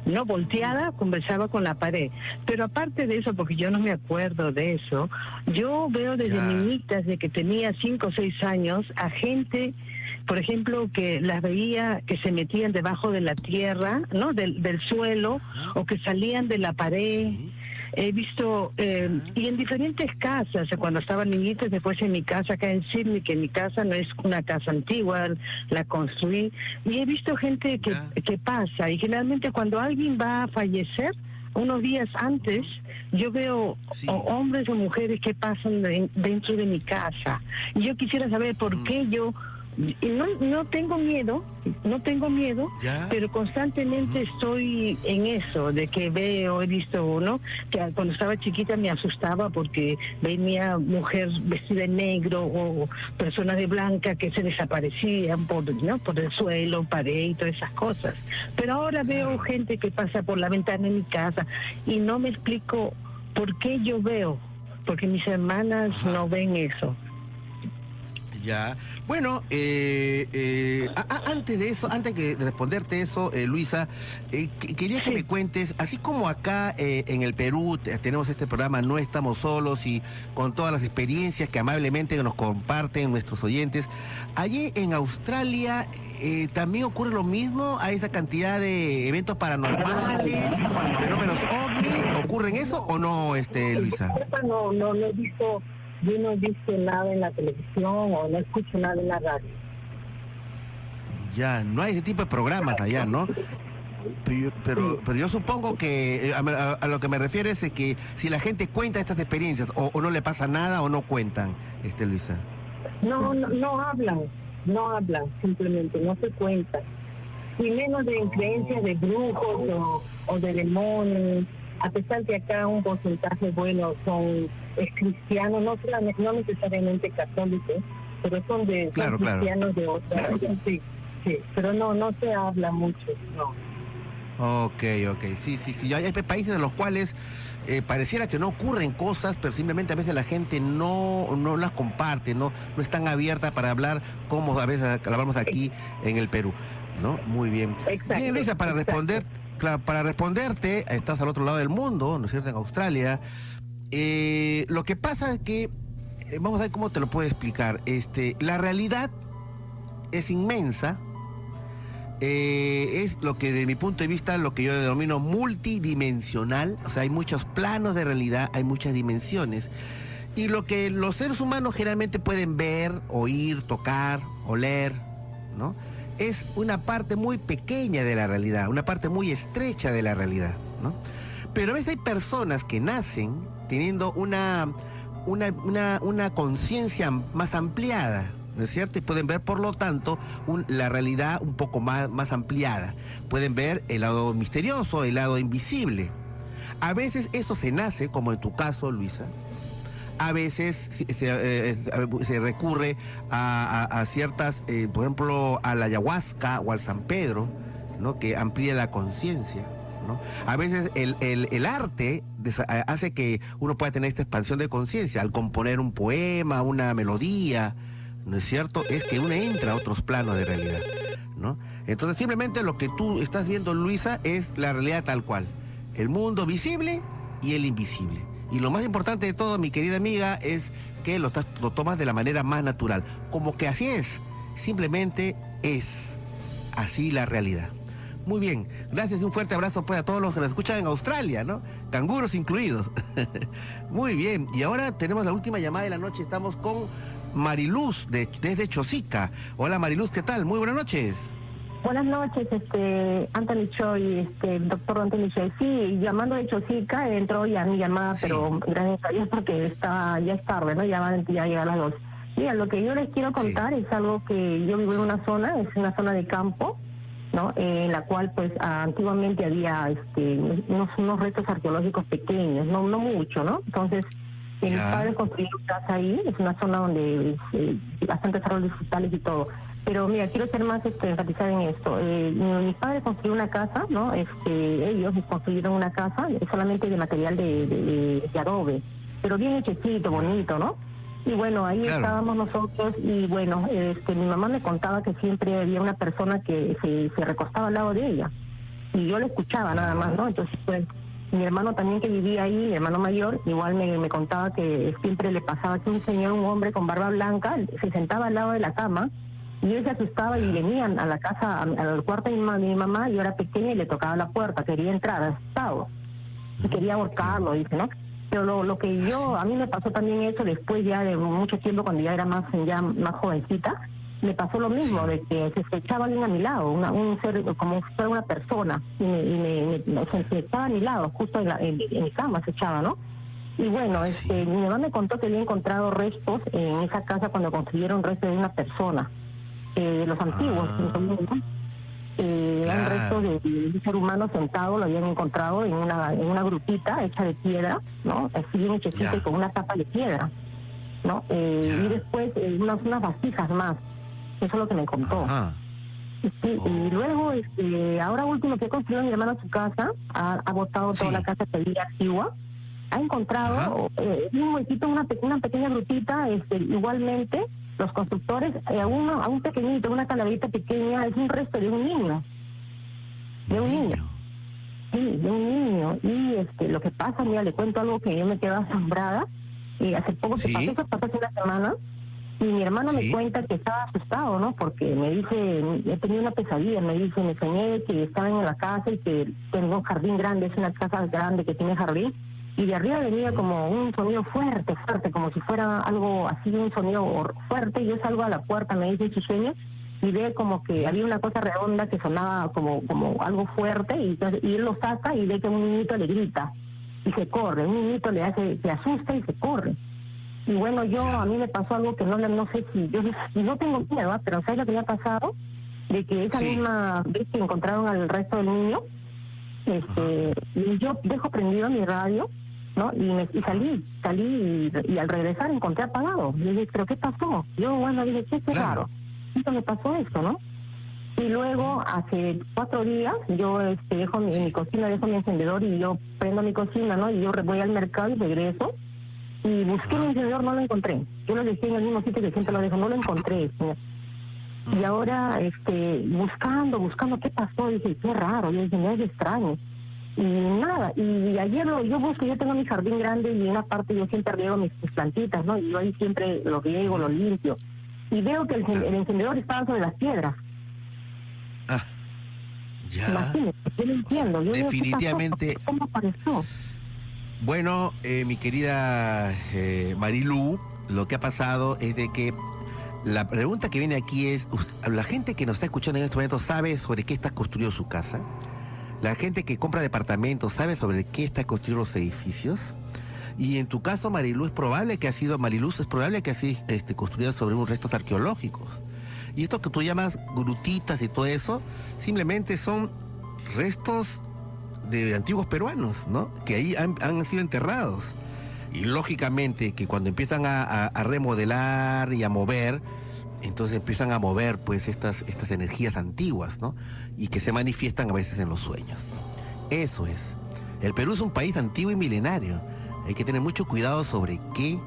No volteada, conversaba con la pared. Pero aparte de eso, porque yo no me acuerdo de eso, yo veo desde niñitas, de que tenía 5 o 6 años, a gente, por ejemplo, que las veía que se metían debajo de la tierra, ¿no? Del suelo, o que salían de la pared. Sí. He visto, y en diferentes casas, cuando estaba niñita, después en mi casa acá en Sydney, que mi casa no es una casa antigua, la construí, y he visto gente que pasa, y generalmente cuando alguien va a fallecer, unos días antes, yo veo hombres o mujeres que pasan dentro de mi casa. Y yo quisiera saber por qué yo... No tengo miedo, pero constantemente estoy en eso, de que he visto uno, que cuando estaba chiquita me asustaba porque venía mujer vestida de negro o personas de blanca que se desaparecían por el suelo, pared y todas esas cosas. Pero ahora veo gente que pasa por la ventana de mi casa y no me explico por qué yo veo, porque mis hermanas no ven eso. Ya. Bueno, antes de eso, antes de responderte eso, Luisa, quería que me cuentes, así como acá en el Perú tenemos este programa No Estamos Solos y con todas las experiencias que amablemente nos comparten nuestros oyentes, allí en Australia también ocurre lo mismo. ¿Hay esa cantidad de eventos paranormales, fenómenos ovni? ¿Ocurren eso o no, Luisa? No he visto... Yo no he visto nada en la televisión o no escucho nada en la radio. Ya, no hay ese tipo de programas allá, ¿no? Pero yo supongo que a lo que me refieres es que si la gente cuenta estas experiencias o no le pasa nada o no cuentan, Luisa. No hablan, simplemente no se cuentan. Y menos de creencias de brujos o de demonios. A pesar que acá un porcentaje bueno es cristiano, no necesariamente católicos, pero son cristianos de otra. Sí, pero no se habla mucho, no. Ok, sí. Hay países en los cuales pareciera que no ocurren cosas, pero simplemente a veces la gente no las comparte, no están abiertas para hablar como a veces hablamos aquí en el Perú, ¿no? Muy bien. Exacto, bien, Luisa, para responderte, estás al otro lado del mundo, ¿no es cierto?, en Australia. Lo que pasa es que, vamos a ver cómo te lo puedo explicar. La realidad es inmensa. Es lo que, de mi punto de vista, lo que yo denomino multidimensional. O sea, hay muchos planos de realidad, hay muchas dimensiones. Y lo que los seres humanos generalmente pueden ver, oír, tocar, oler, ¿no?, es una parte muy pequeña de la realidad, una parte muy estrecha de la realidad, ¿no? Pero a veces hay personas que nacen teniendo una conciencia más ampliada, ¿no es cierto? Y pueden ver, por lo tanto, la realidad un poco más ampliada. Pueden ver el lado misterioso, el lado invisible. A veces eso se nace, como en tu caso, Luisa. A veces se recurre a ciertas, por ejemplo, a la ayahuasca o al San Pedro, ¿no?, que amplía la conciencia, ¿no? A veces el arte hace que uno pueda tener esta expansión de conciencia al componer un poema, una melodía, ¿no es cierto? Es que uno entra a otros planos de realidad, ¿no? Entonces simplemente lo que tú estás viendo, Luisa, es la realidad tal cual. El mundo visible y el invisible. Y lo más importante de todo, mi querida amiga, es que lo tomas de la manera más natural. Como que así es. Simplemente es así la realidad. Muy bien, gracias y un fuerte abrazo pues a todos los que nos escuchan en Australia, ¿no? Canguros incluidos. Muy bien, y ahora tenemos la última llamada de la noche. Estamos con Mariluz desde Chosica. Hola Mariluz, ¿qué tal? Muy buenas noches. Buenas noches, Anthony Choi, doctor Anthony Choi. Sí, llamando de Chosica, entró ya mi llamada, sí. Pero gracias a Dios porque ya es tarde, ¿no? Ya llega a las 2. Mira, lo que yo les quiero contar es algo que yo vivo en una zona, es una zona de campo, ¿no? En la cual pues antiguamente había unos restos arqueológicos pequeños, no mucho, ¿no? Entonces mis padres construyeron casa ahí, es una zona donde bastantes árboles frutales y todo. Pero mira, quiero ser más enfatizada en esto. Mis padres construyeron una casa, ¿no? Ellos construyeron una casa solamente de material de adobe, pero bien hechecito, bonito, ¿no? Y bueno, ahí estábamos nosotros y bueno, mi mamá me contaba que siempre había una persona que se recostaba al lado de ella y yo la escuchaba nada más, ¿no? Entonces pues mi hermano también que vivía ahí, mi hermano mayor, igual me contaba que siempre le pasaba que un hombre con barba blanca se sentaba al lado de la cama y él se asustaba y venían a la casa, al cuarto de mi mamá, yo era pequeña y le tocaba la puerta, quería entrar asustado y quería ahorcarlo, dice, ¿no? Pero lo que a mí me pasó también eso después ya de mucho tiempo, cuando ya era más jovencita, me pasó lo mismo, de que se echaba alguien a mi lado, un ser como si fuera una persona, y se echaba a mi lado, justo en mi cama se echaba, ¿no? Y bueno, mi mamá me contó que había encontrado restos en esa casa cuando construyeron restos de una persona, de los antiguos, eran restos de un ser humano sentado, lo habían encontrado en una grupita hecha de piedra, ¿no? Así bien hechecita y con una tapa de piedra, ¿no? Y después unas vasijas más, eso es lo que me contó. Sí, y luego, ahora último que construyó mi hermano su casa, ha botado toda la casa que había antigua, ha encontrado un huequito, una pequeña grupita, igualmente. Los constructores, a un pequeñito, una calaverita pequeña, es un resto de un niño. De un niño. Sí, de un niño. Y lo que pasa, mira, le cuento algo que yo me quedo asombrada. Y hace poco se pasó, eso pasó hace una semana. Y mi hermano me cuenta que estaba asustado, ¿no? Porque me dice, he tenido una pesadilla, me soñé que estaban en la casa y que tengo un jardín grande, es una casa grande que tiene jardín. Y de arriba venía como un sonido fuerte, como si fuera algo así, un sonido fuerte. Y yo salgo a la puerta, me dice su sueño, y ve como que había una cosa redonda que sonaba como algo fuerte, y él lo saca y ve que un niñito le grita y se corre. Un niñito se asusta y se corre. Y bueno, a mí me pasó algo que no sé si, yo no tengo miedo, pero ¿sabes lo que me ha pasado? De que esa misma vez que encontraron al resto del niño, yo dejo prendido mi radio, ¿no? Y salí y al regresar encontré apagado. Y dije, ¿pero qué pasó? Yo, dije, qué raro. Entonces me pasó esto, ¿no? Y luego, hace 4 días, yo dejo en mi cocina, dejo mi encendedor y yo prendo mi cocina, ¿no? Y yo voy al mercado y regreso. Y busqué mi encendedor, no lo encontré. Yo lo dejé en el mismo sitio que siempre lo dejo, no lo encontré. Y ahora, buscando qué pasó, dije, qué raro. Yo dije, es extraño. Y nada, y ayer yo tengo mi jardín grande y en una parte yo siempre riego mis plantitas, ¿no? Y yo ahí siempre lo riego, lo limpio. Y veo que el encendedor estaba sobre las piedras. Imagínate, yo no entiendo. Definitivamente. Digo, ¿cómo apareció? Bueno, mi querida Marilú, lo que ha pasado es de que la pregunta que viene aquí es, la gente que nos está escuchando en este momento sabe sobre qué está construido su casa. La gente que compra departamentos sabe sobre qué está construido los edificios. Y en tu caso, Marilú, es probable que ha sido construida sobre unos restos arqueológicos. Y esto que tú llamas grutitas y todo eso, simplemente son restos de antiguos peruanos, ¿no? Que ahí han sido enterrados. Y lógicamente que cuando empiezan a remodelar y a mover, entonces empiezan a mover pues estas energías antiguas, ¿no? Y que se manifiestan a veces en los sueños. Eso es. El Perú es un país antiguo y milenario. Hay que tener mucho cuidado sobre qué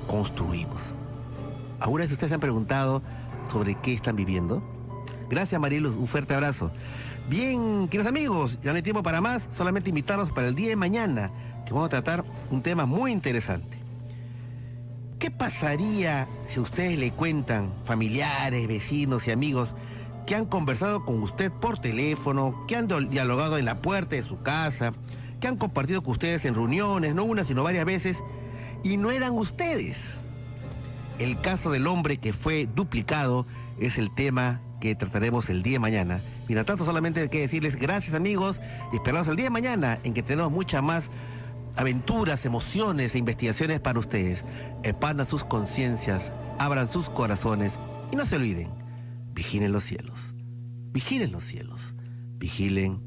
construimos. Ahora, si ustedes se han preguntado sobre qué están viviendo, Gracias, Mariluz, un fuerte abrazo. Bien, queridos amigos, ya no hay tiempo para más, solamente invitarlos para el día de mañana, que vamos a tratar un tema muy interesante. ¿Qué pasaría si ustedes le cuentan, familiares, vecinos y amigos, que han conversado con usted por teléfono, que han dialogado en la puerta de su casa, que han compartido con ustedes en reuniones, no una, sino varias veces, y no eran ustedes? El caso del hombre que fue duplicado es el tema que trataremos el día de mañana. Mira, tanto solamente hay que decirles gracias, amigos, y esperamos el día de mañana en que tenemos muchas más aventuras, emociones e investigaciones para ustedes. Expandan sus conciencias, abran sus corazones y no se olviden, vigilen los cielos, vigilen los cielos, vigilen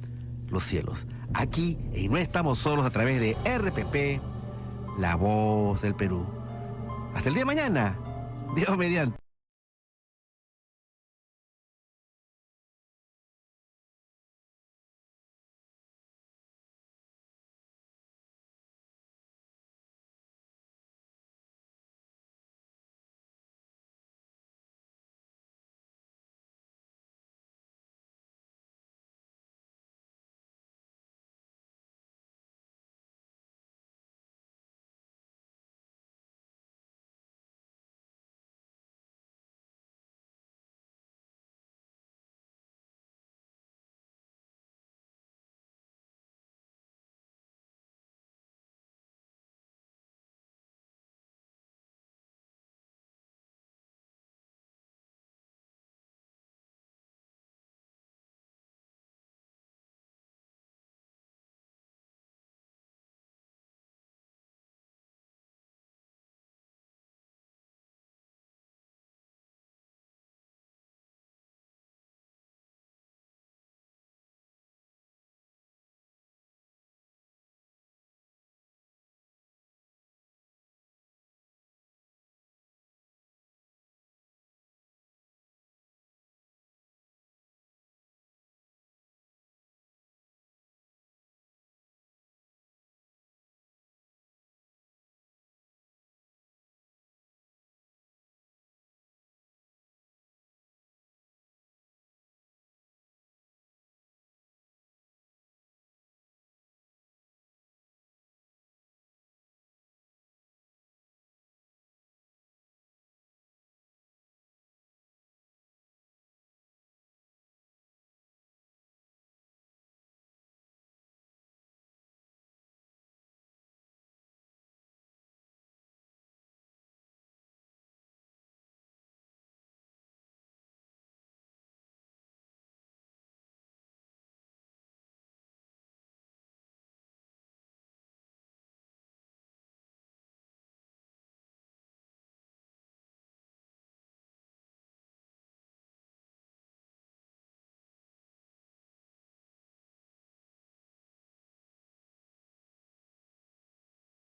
los cielos. Aquí y no estamos solos a través de RPP, La Voz del Perú. Hasta el día de mañana, Dios mediante.